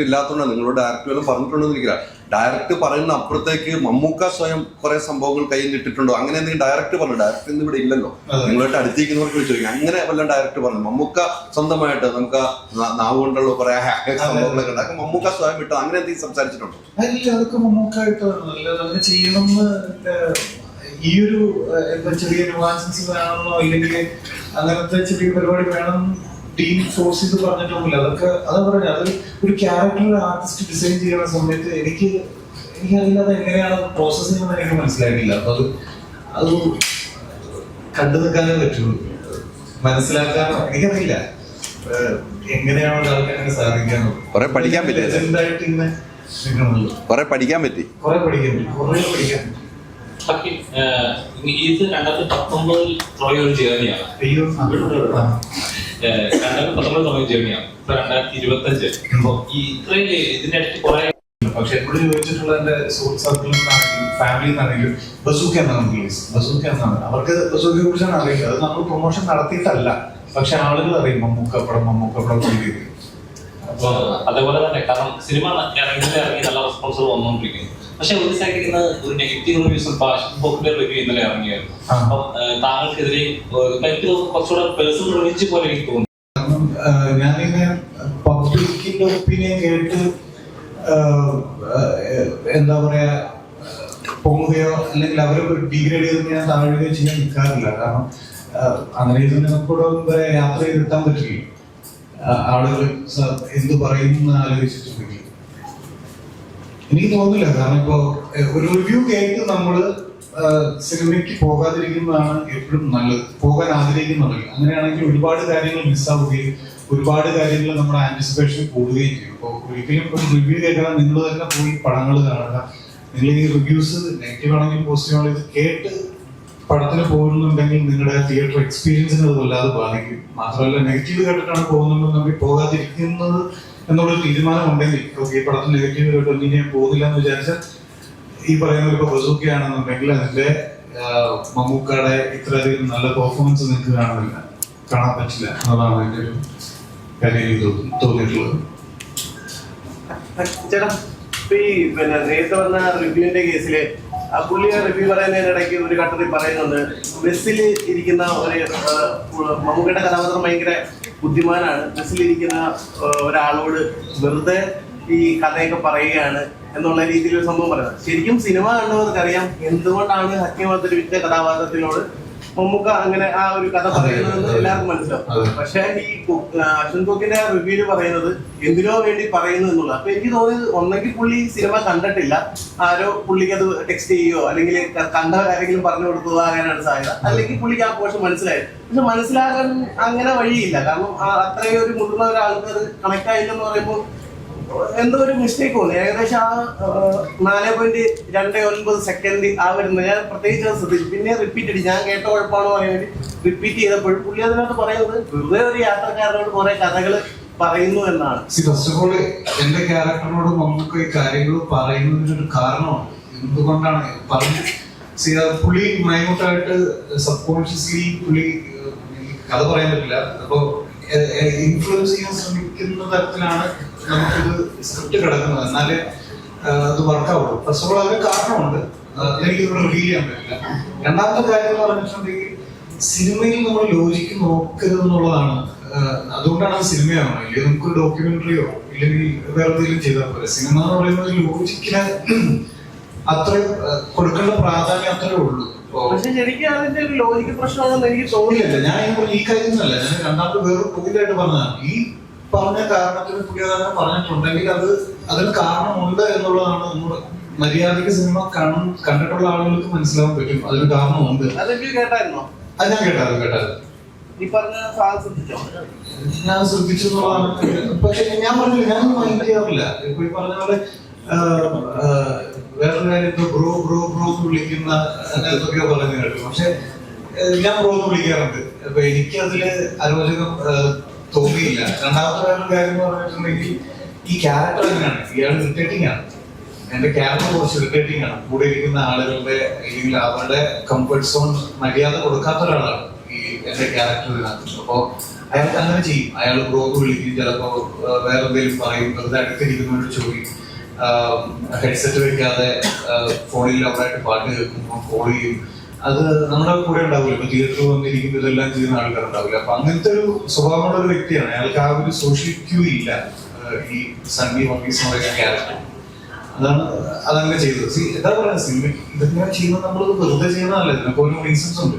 ഇല്ലാത്തതുകൊണ്ടാണ്. നിങ്ങളോട് ഡയറക്റ്റ് വല്ലതും പറഞ്ഞിട്ടുണ്ടോന്ന് എനിക്കില്ല. ഡയറക്റ്റ് പറയുന്ന അപ്പുറത്തേക്ക് മമ്മൂക്ക സ്വയം കുറെ സംഭവങ്ങൾ കയ്യിൽ നിട്ടിട്ടുണ്ടോ, അങ്ങനെ എന്തെങ്കിലും ഡയറക്റ്റ് പറഞ്ഞു? ഡയറക്റ്റ് ഇന്ന് ഇവിടെ ഇല്ലല്ലോ, നിങ്ങളായിട്ട് അടുത്തിരിക്കുന്നവർക്ക് ചോദിക്കും. അങ്ങനെ വല്ല ഡയറക്റ്റ് പറഞ്ഞു? മമ്മൂക്ക സ്വന്തമായിട്ട് നമുക്ക് നാവ് കൊണ്ടുള്ള കുറെ സംഭവങ്ങളൊക്കെ ഉണ്ടാക്കും, മമ്മൂക്ക സ്വയം വിട്ടോ അങ്ങനെ എന്തെങ്കിലും സംസാരിച്ചിട്ടുണ്ടോ? അല്ല, അതൊക്കെ മമ്മൂക്കായിട്ട് ചെയ്യണമെന്ന് ഈ ഒരു ചെറിയ ന്യൂവാൻസസ് വേണമെന്നോ ഇല്ലെങ്കിൽ അങ്ങനത്തെ ചെറിയ പരിപാടി വേണം ടീം ഫോഴ്സ് ചെയ്ത് പറഞ്ഞിട്ടൊന്നുമില്ല. അതാ പറഞ്ഞ, അത് ഒരു ക്യാരക്ടർ ആർട്ടിസ്റ്റ് ഡിസൈൻ ചെയ്യുന്ന സമയത്ത് എനിക്കറിയില്ലാതെ എങ്ങനെയാണ് പ്രോസസ് ചെയ്യുന്നത് എനിക്ക് മനസ്സിലായിട്ടില്ല. അപ്പൊ അത് കണ്ടു നിൽക്കാനേ പറ്റുള്ളൂ, മനസ്സിലാക്കാനോ എനിക്കറിയില്ല എങ്ങനെയാണ് ഒരാൾക്ക് അങ്ങനെ സാധിക്കാനോ. പഠിക്കാൻ പറ്റില്ല. ഇങ്ങനെ നിൽക്കണമല്ലോ. കുറെ പഠിക്കാൻ പറ്റി. കുറെ പഠിക്കാൻ പറ്റി. ഇത് 2019 തുടങ്ങിയ ഒരു ജേർണിയാണ്. 2019 തുടങ്ങിയ ജേർണിയാണ്. ഇപ്പൊ 2025. അപ്പൊ ഈ ഇത്രയും ഇതിന്റെ അടുത്ത് കുറെ. പക്ഷെ എന്നോട് ചോദിച്ചിട്ടുള്ള എന്റെ സുഹൃത്ത് സർക്കിളിൽ നിന്നാണെങ്കിലും ഫാമിലിയിൽ നിന്നാണെങ്കിലും ബസൂക്ക എന്നാണ് പ്ലീസ്, ബസൂക്ക എന്നാണ്. അവർക്ക് ബസൂക്കയെ കുറിച്ചാണ് അറിയില്ല. അത് നമ്മൾ പ്രൊമോഷൻ നടത്തിയിട്ടല്ല, പക്ഷെ ആളുകൾ അറിയും മമ്മൂക്കപ്പടം ചെയ്ത്. അപ്പൊ അതേപോലെ തന്നെ കാരണം സിനിമ ഇറങ്ങി നല്ല റെസ്പോൺസുകൾ വന്നുകൊണ്ടിരിക്കുന്നു. പക്ഷെ ഒരു സൈഡിൽ ഒരു നെഗറ്റീവ് റിവ്യൂസ് പോക്കിന്റെ റിവ്യൂ ഇന്നലെ ഇറങ്ങിയായിരുന്നു. അപ്പം താങ്കൾക്കെതിരെ എനിക്ക് കുറച്ചുകൂടെ പേഴ്സണൽ റിവ്യൂ പോലെ എനിക്ക് തോന്നുന്നു. കാരണം ഞാനിങ്ങനെ പബ്ലിക്കിന്റെ ഒപ്പീനിയൻ കേട്ട് എന്താ പറയാ പൊങ്ങുകയോ അല്ലെങ്കിൽ അവരെ ഡിഗ്രേഡ് ചെയ്ത് ഞാൻ താഴുകയോ ചെയ്യാൻ നിൽക്കാറില്ല. കാരണം അങ്ങനെ ചെയ്ത് നമുക്കിവിടെ യാത്ര ചെയ്തെത്താൻ പറ്റില്ല. ആളുകൾ എന്ത് പറയുമെന്ന് ആലോചിച്ചിട്ടുണ്ടെങ്കിൽ എനിക്ക് തോന്നുന്നില്ല. കാരണം ഇപ്പോ ഒരു റിവ്യൂ കേട്ട് നമ്മള് സിനിമയ്ക്ക് പോകാതിരിക്കുന്നതാണ് എപ്പോഴും നല്ലത്, പോകാൻ ആഗ്രഹിക്കുന്നുണ്ടെങ്കിൽ. അങ്ങനെയാണെങ്കിൽ ഒരുപാട് കാര്യങ്ങൾ മിസ്സാവുകയും ഒരുപാട് കാര്യങ്ങൾ നമ്മുടെ ആന്റിസിപ്പേഷൻ കൂടുകയും ചെയ്യും. അപ്പോൾ ഒരിക്കലും ഒരു റിവ്യൂ കേൾക്കണം, നിങ്ങൾ തന്നെ പോയി പടങ്ങൾ കാണുക. നിങ്ങൾ ഈ റിവ്യൂസ് നെഗറ്റീവ് ആണെങ്കിലും പോസിറ്റീവ് ആണെങ്കിലും ഇത് കേട്ട് പടത്തിന് പോകുന്നുണ്ടെങ്കിൽ നിങ്ങളുടെ തിയേറ്റർ എക്സ്പീരിയൻസിന് അത് വല്ലാതെ ബാധിക്കും. മാത്രമല്ല നെഗറ്റീവ് കേട്ടിട്ടാണ് പോകുന്നുണ്ടെങ്കിൽ പോകാതിരിക്കുന്നത് എന്നുള്ളൊരു തീരുമാനം ഉണ്ടെങ്കിൽ ഈ പടത്തിന് നെഗറ്റീവ് കേട്ടോ ഇനി ഞാൻ പോകുന്നില്ല എന്ന് വിചാരിച്ചാൽ ഈ പറയുന്ന ഇപ്പൊ ബസൂക്കയാണെന്നുണ്ടെങ്കിൽ അതിന്റെ മമ്മൂക്കയുടെ ഇത്രയധികം നല്ല പെർഫോമൻസ് നിങ്ങൾക്ക് കാണാൻ പറ്റില്ല എന്നതാണ് എന്റെ ഒരു കാര്യം തോന്നിയിട്ടുള്ളത്. ചേട്ടാ ഈ നേരത്തെ വന്ന റിവ്യൂവിന്റെ കേസില് ആ പുള്ളിയെ റിവ്യൂ പറയുന്നതിനിടയ്ക്ക് ഒരു ഘട്ടത്തിൽ പറയുന്നുണ്ട് ബസ്സിൽ ഇരിക്കുന്ന മമ്മൂക്കയുടെ കഥാപാത്രം ഭയങ്കര ബുദ്ധിമാനാണ്, ബസ്സിലിരിക്കുന്ന ഒരാളോട് വെറുതെ ഈ കഥയൊക്കെ പറയുകയാണ് എന്നുള്ള രീതിയിൽ ഒരു സംഭവം പറയുന്നത്. ശരിക്കും സിനിമ കണ്ടവർക്കറിയാം എന്തുകൊണ്ടാണ് ഹക്കിമത്തൊരുവിന്റെ കഥാപാത്രത്തിനോട് മമ്മൂക്ക അങ്ങനെ ആ ഒരു കഥ പറയുന്നതെന്ന് എല്ലാവർക്കും മനസ്സിലാവും. പക്ഷെ ഈ അശ്വൻ കോക്കിന്റെ റിവ്യൂല് പറയുന്നത് എന്തിനോ വേണ്ടി പറയുന്നു എന്നുള്ളത്. അപ്പൊ എനിക്ക് തോന്നിയത് ഒന്നെങ്കിൽ പുള്ളി സിനിമ കണ്ടിട്ടില്ല, ആരോ പുള്ളിക്ക് അത് ടെക്സ്റ്റ് ചെയ്യോ അല്ലെങ്കിൽ കണ്ട ആരെങ്കിലും പറഞ്ഞു കൊടുത്തോ ആകാനാണ് സാധ്യത. അല്ലെങ്കിൽ പുള്ളിക്ക് ആ പോർഷൻ മനസ്സിലായി. പക്ഷെ മനസ്സിലാകാൻ അങ്ങനെ വഴിയില്ല. കാരണം അത്രയും ഒരു മുതിർന്ന ഒരാൾക്ക് അത് കണക്ട് ആയില്ലെന്ന് പറയുമ്പോൾ എന്തോ ഒരു മിസ്റ്റേക്ക് തോന്നി. ഏകദേശം ആ 4.29 സെക്കൻഡ് ആ വരുന്നത് ഞാൻ പ്രത്യേകിച്ച് ശ്രദ്ധിച്ചു. പിന്നെ റിപ്പീറ്റ് അടി ഞാൻ കേട്ട കുഴപ്പമാണോ പറയാൻ വേണ്ടി റിപ്പീറ്റ് ചെയ്തപ്പോഴും പുള്ളി അതിനകത്ത് പറയുന്നത് വെറുതെ ഒരു യാത്രക്കാരനോട് കുറെ കഥകൾ പറയുന്നു എന്നാണ്. ഫസ്റ്റ് ഓഫ് ഓൾ എന്റെ ക്യാരക്ടറിനോട് നമുക്ക് ഈ കാര്യങ്ങൾ പറയുന്നതിന് ഒരു കാരണമാണ്. എന്തുകൊണ്ടാണ് പുള്ളി മൈന്യൂട്ടായിട്ട് സബ് കോൺഷ്യസ്ലി പുള്ളി കഥ പറയാൻ പറ്റില്ല. അപ്പൊ ഇൻഫ്ലുവൻസ് ചെയ്യാൻ ശ്രമിക്കുന്ന തരത്തിലാണ് നമുക്കിത് സ്ക്രിപ്റ്റ് കിടക്കുന്നത്. എന്നാലേ അത് വർക്കാവുള്ളൂ. ഫസ്റ്റ് ഓഫ് ഓൾ അതിന് കാരണമുണ്ട്, എനിക്ക് ഇവിടെ റിവീൽ ചെയ്യാൻ പറ്റില്ല. രണ്ടാമത്തെ കാര്യം എന്ന് പറഞ്ഞിട്ടുണ്ടെങ്കിൽ സിനിമയിൽ നമ്മൾ ലോജിക്ക് നോക്കരുത് എന്നുള്ളതാണ്. അതുകൊണ്ടാണ് അത് സിനിമയാവണം. ഇല്ലെങ്കിൽ നമുക്കൊരു ഡോക്യുമെന്ററിയോ ഇല്ലെങ്കിൽ വേറെ എന്തെങ്കിലും ചെയ്താൽ പോലെ. സിനിമ എന്ന് പറയുന്നത് ലോജിക്കിന് അത്ര കൊടുക്കേണ്ട പ്രാധാന്യം അത്രേ ഉള്ളൂ. പക്ഷെ ശരിക്കും അതിന്റെ ഒരു ലോജിക്ക് പ്രശ്നമാണെന്ന് എനിക്ക് തോന്നിയില്ല. ഞാൻ ഈ കാര്യമൊന്നുമല്ല, ഞാൻ രണ്ടാമത് വേറൊരു പോയിന്റായിട്ട് പറഞ്ഞതാണ്. ഈ പറഞ്ഞ കാരണത്തിന് പുതിയ കാരണം പറഞ്ഞിട്ടുണ്ടെങ്കിൽ അതിന് കാരണമുണ്ട് എന്നുള്ളതാണ്. നമ്മൾ മര്യാദയ്ക്ക് സിനിമ കണ്ടിട്ടുള്ള ആളുകൾക്ക് മനസ്സിലാവാൻ പറ്റും അതിന് കാരണമുണ്ട്. കേട്ടായിരുന്നോ? അത് ഞാൻ കേട്ടായിരുന്നു. ഈ പറഞ്ഞ ശ്രദ്ധിച്ചോ? ഞാൻ ശ്രദ്ധിച്ചു എന്നുള്ളതാണ്. പക്ഷെ ഞാൻ പറഞ്ഞില്ല, ഞാൻ മൈൻഡ് ചെയ്യാറില്ല. ഇപ്പൊ ഈ പറഞ്ഞ പോലെ വേറൊരു കാര്യം ഇപ്പൊ ബ്രോ എന്ന് വിളിക്കുന്ന എന്തൊക്കെയോ പറഞ്ഞു കേട്ടു. പക്ഷെ ഞാൻ ബ്രോ എന്ന് വിളിക്കാറുണ്ട്. അപ്പൊ എനിക്കതില് അരോചകം തോന്നിയില്ല. രണ്ടാമത്തെ വേറൊരു കാര്യം എന്ന് പറഞ്ഞിട്ടുണ്ടെങ്കിൽ ഈ ക്യാരക്ടർ എങ്ങനെയാണ്, ഇയാൾ ഇറിറ്റേറ്റിംഗ് ആണ്. എന്റെ ക്യാരക്ടർ കുറച്ച് ഇറിറ്റേറ്റിംഗ് ആണ്. കൂടെ ഇരിക്കുന്ന ആളുകളുടെ അല്ലെങ്കിൽ അവരുടെ കംഫർട്ട് സോൺ മര്യാദ കൊടുക്കാത്ത ഒരാളാണ് ഈ എന്റെ ക്യാരക്ടറിനകത്ത്. അപ്പോ അയാൾക്ക് അങ്ങനെ ചെയ്യും. അയാൾ ബ്രോക്ക് വിളിക്കും, ചിലപ്പോ വേറെ എന്തെങ്കിലും പറയും, വെറുതെ അടുത്തിരിക്കുന്നവരോട് ചോദിക്കും, ഹെഡ്സെറ്റ് വെക്കാതെ ഫോണിൽ ലൗഡായിട്ട് പാട്ട് കേൾക്കുമ്പോൾ കോൾ ചെയ്യും. അത് നമ്മുടെ കൂടെ ഉണ്ടാവില്ല. ഇപ്പൊ തിയേറ്ററിൽ വന്നിരിക്കുന്ന ഇതെല്ലാം ചെയ്യുന്ന ആൾക്കാരുണ്ടാവില്ല. അപ്പൊ അങ്ങനത്തെ ഒരു സ്വഭാവമുള്ള ഒരു വ്യക്തിയാണ്. അയാൾക്ക് ആ ഒരു സോഷ്യൽ ക്യൂ ഇല്ല ഈ സണ്ണി വർഗീസ് എന്ന് പറയുന്ന ക്യാരക്ടർ. അതങ്ങനെ ചെയ്തത്. എന്താ പറയാ, സിനിമ ഇതെങ്ങനെ ചെയ്യുന്നത് നമ്മൾ വെറുതെ ചെയ്യുന്നതല്ല. ഇതിനൊക്കെ ഒരു റീസൺസ് ഉണ്ട്.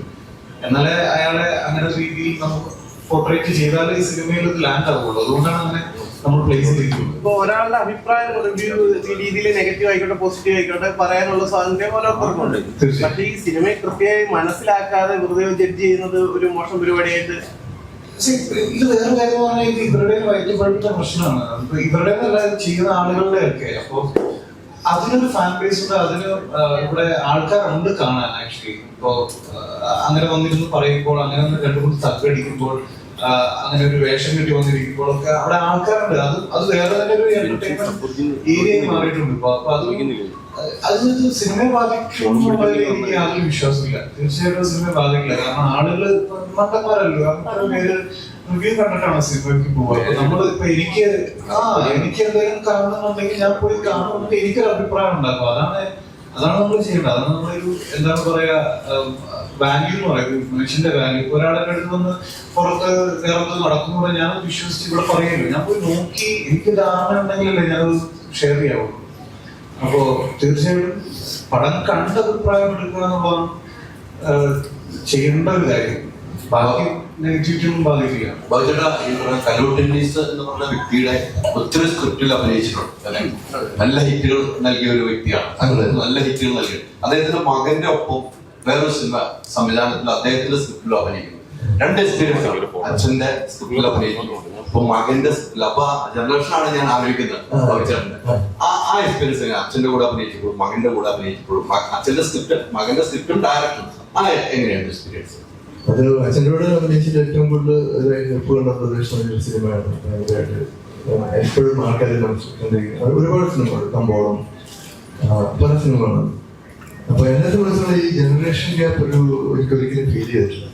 എന്നാലേ അയാളെ അങ്ങനെ രീതിയിൽ നമുക്ക് പോർട്രേറ്റ് ചെയ്താൽ ഈ സിനിമയിൽ ഇത് ലാൻഡ് ആവുള്ളൂ. അതുകൊണ്ടാണ് അങ്ങനെ നമ്മൾ പ്ലേസ് ചെയ്തിരിക്കുന്നത്. ഇപ്പൊ ഒരാളുടെ അഭിപ്രായം റിവ്യൂ ഈ രീതിയിൽ നെഗറ്റീവ് ആയിക്കോട്ടെ പോസിറ്റീവ് ആയിക്കോട്ടെ പറയാനുള്ള സ്വാതന്ത്ര്യം ഓരോരുത്തർക്കുണ്ട്. പക്ഷെ ഈ സിനിമയെ കൃത്യമായി മനസ്സിലാക്കാതെ വെറുതെ ജഡ്ജ് ചെയ്യുന്നത് ഒരു മോശം പരിപാടിയായിട്ട് ഇത് വേറെ കാര്യം പറഞ്ഞാൽ ഇത് ഇവരുടെ വൈദ്യപ്പെടുന്ന പ്രശ്നമാണ്. ഇപ്പൊ ഇവരുടെ ചെയ്യുന്ന ആളുകളുടെ ഒക്കെ. അപ്പൊ അതിനൊരു ഫാൻ ബേസ് ഉണ്ട്, അതിന് ഇവിടെ ആൾക്കാരുണ്ട് കാണാൻ. ആക്ച്വലി ഇപ്പോ അങ്ങനെ വന്നിരുന്ന് പറയുമ്പോൾ, അങ്ങനെ രണ്ടു മൂന്ന് തക്കടിക്കുമ്പോൾ, അങ്ങനെ ഒരു വേഷം കിട്ടി വന്നിരിക്കുമ്പോഴൊക്കെ അവിടെ ആൾക്കാരുണ്ട്. അത് വേറെ തന്നെ ഒരു എന്റർടൈൻമെന്റ് ഏരിയയിൽ മാറിയിട്ടുണ്ട് ഇപ്പൊ. അപ്പൊ അത് സിനിമയെ ബാധിക്കുന്നുള്ളതിൽ എനിക്ക് യാതൊരു വിശ്വാസമില്ല. തീർച്ചയായിട്ടും സിനിമയെ ബാധിക്കില്ല. കാരണം ആളുകൾ മണ്ടന്മാരല്ലോ, അത്ര പേര് റിവ്യൂ കണ്ടിട്ടാണ് സിനിമയ്ക്ക് പോവുക. അപ്പൊ നമ്മള് ഇപ്പൊ എനിക്ക് എന്തെങ്കിലും കാണുന്നുണ്ടെങ്കിൽ ഞാൻ പോയി കാണുന്നുണ്ടെങ്കിൽ എനിക്കൊരു അഭിപ്രായം ഉണ്ടാക്കും. അതാണ് നമ്മൾ ചെയ്യേണ്ടത്. അതാണ് നമ്മളൊരു എന്താണ് പറയാ വാല്യൂ എന്ന് പറയുന്നത്, മനുഷ്യന്റെ വാല്യൂ. ഒരാളെ അടുത്ത് വന്ന് പുറത്ത് കേരളത്തിൽ നടക്കുന്നു ഞാൻ വിശ്വസിച്ച് ഇവിടെ പറയുമല്ലോ. ഞാൻ പോയി നോക്കി എനിക്ക് ധാരണ ഉണ്ടെങ്കിലല്ലേ ഞാനത് ഷെയർ ചെയ്യാവുള്ളൂ. അപ്പോ തീർച്ചയായിട്ടും പടം കണ്ട അഭിപ്രായം എടുക്കുക എന്നുള്ളതാണ് ചെയ്യേണ്ട ഒരു കാര്യം. ബാക്കി നെഗറ്റിവിറ്റിയൊന്നും ബാധിക്കില്ല. ബാബുചേട്ടാ, ഈ പറഞ്ഞ കലോട്ടിനീസ് എന്ന് പറഞ്ഞ വ്യക്തിയുടെ ഒത്തിരി സ്ക്രിപ്റ്റിൽ അഭിനയിച്ചിട്ടുണ്ട് അല്ലെ? നല്ല ഹിറ്റുകൾ നൽകിയ ഒരു വ്യക്തിയാണ്. അങ്ങനെ നല്ല ഹിറ്റുകൾ നൽകിയ അദ്ദേഹത്തിന്റെ മകന്റെ ഒപ്പം വേറൊരു സിനിമ സംവിധാനത്തിൽ അദ്ദേഹത്തിന്റെ സ്ക്രിപ്റ്റിലും അഭിനയിക്കുന്നു. രണ്ട് എക്സ്പീരിയൻസ് ആണ്. അച്ഛന്റെ സ്ക്രിപ്റ്റിൽ അഭിനയിക്കുന്നു, ഇപ്പൊ മകന്റെ സ്ക്രിപ്റ്റിൽ. അപ്പൊ ജനറേഷനാണ് ഞാൻ ആലോചിക്കുന്നത്. ബാബുചേട്ടന്റെ ആ എക്സ്പീരിയൻസ് അച്ഛന്റെ കൂടെ അഭിനയിച്ചപ്പോഴും മകന്റെ കൂടെ അഭിനയിച്ചപ്പോഴും, അച്ഛന്റെ സ്ക്രിപ്റ്റ് മകന്റെ സ്ക്രിപ്റ്റും ഡയറക്ടറും എങ്ങനെയാണ് എക്സ്പീരിയൻസ്? അത് അച്ഛൻ്റെ കൂടെ അഭിനയിച്ചിട്ട് ഏറ്റവും കൂടുതൽ എപ്പ് കണ്ട പ്രദേശം സിനിമയാണ്. ഭയങ്കരമായിട്ട് എപ്പോഴും ആൾക്കാരെ മനസ്സിലാക്കിക്കൊണ്ടിരിക്കുന്നത് ഒരുപാട് സിനിമകൾ, കമ്പോളം, പല സിനിമകളാണ്. അപ്പൊ എന്നെ സംബന്ധിച്ചുള്ള ഈ ജനറേഷൻ ഗ്യാപ്പ് ഒരിക്കലും ഫീൽ ചെയ്തിട്ടില്ല.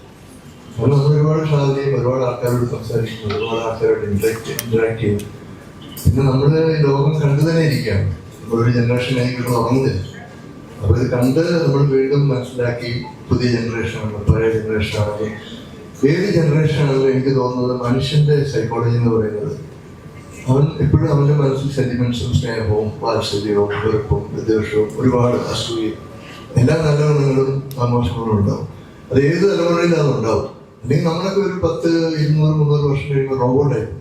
നമ്മൾ ഒരുപാട് ട്രാവൽ ചെയ്യും, ഒരുപാട് ആൾക്കാരോട് സംസാരിക്കും, ഒരുപാട് ആൾക്കാരോട് ഇന്ററാക്ട് ചെയ്യും. പിന്നെ നമ്മള് ലോകം കണ്ടു തന്നെ ഇരിക്കുകയാണ്. ഒരു ജനറേഷൻ ആയിട്ട് ഉറങ്ങുന്നില്ല. അപ്പൊ ഇത് കണ്ട് നമ്മൾ വീണ്ടും മനസ്സിലാക്കി പുതിയ ജനറേഷനാണ്, പഴയ ജനറേഷനാണ്, ഏത് ജനറേഷനാണെങ്കിലും എനിക്ക് തോന്നുന്നത് മനുഷ്യന്റെ സൈക്കോളജി എന്ന് പറയുന്നത് അവൻ എപ്പോഴും അവന്റെ മനസ്സിൽ സെന്റിമെന്റ്സും സ്നേഹവും വാത്സല്യവും വെറുപ്പും വിദ്വേഷവും ഒരുപാട് അസൂയയും എല്ലാ നല്ല ഗുണങ്ങളും ആഘോഷങ്ങളും ഉണ്ടാവും. അത് ഏത് തലമുറയിലും അതുണ്ടാവും. അല്ലെങ്കിൽ നമ്മളൊക്കെ ഒരു 10, 200, 300 വർഷം കഴിയുമ്പോൾ റോബോട്ടായിരുന്നു,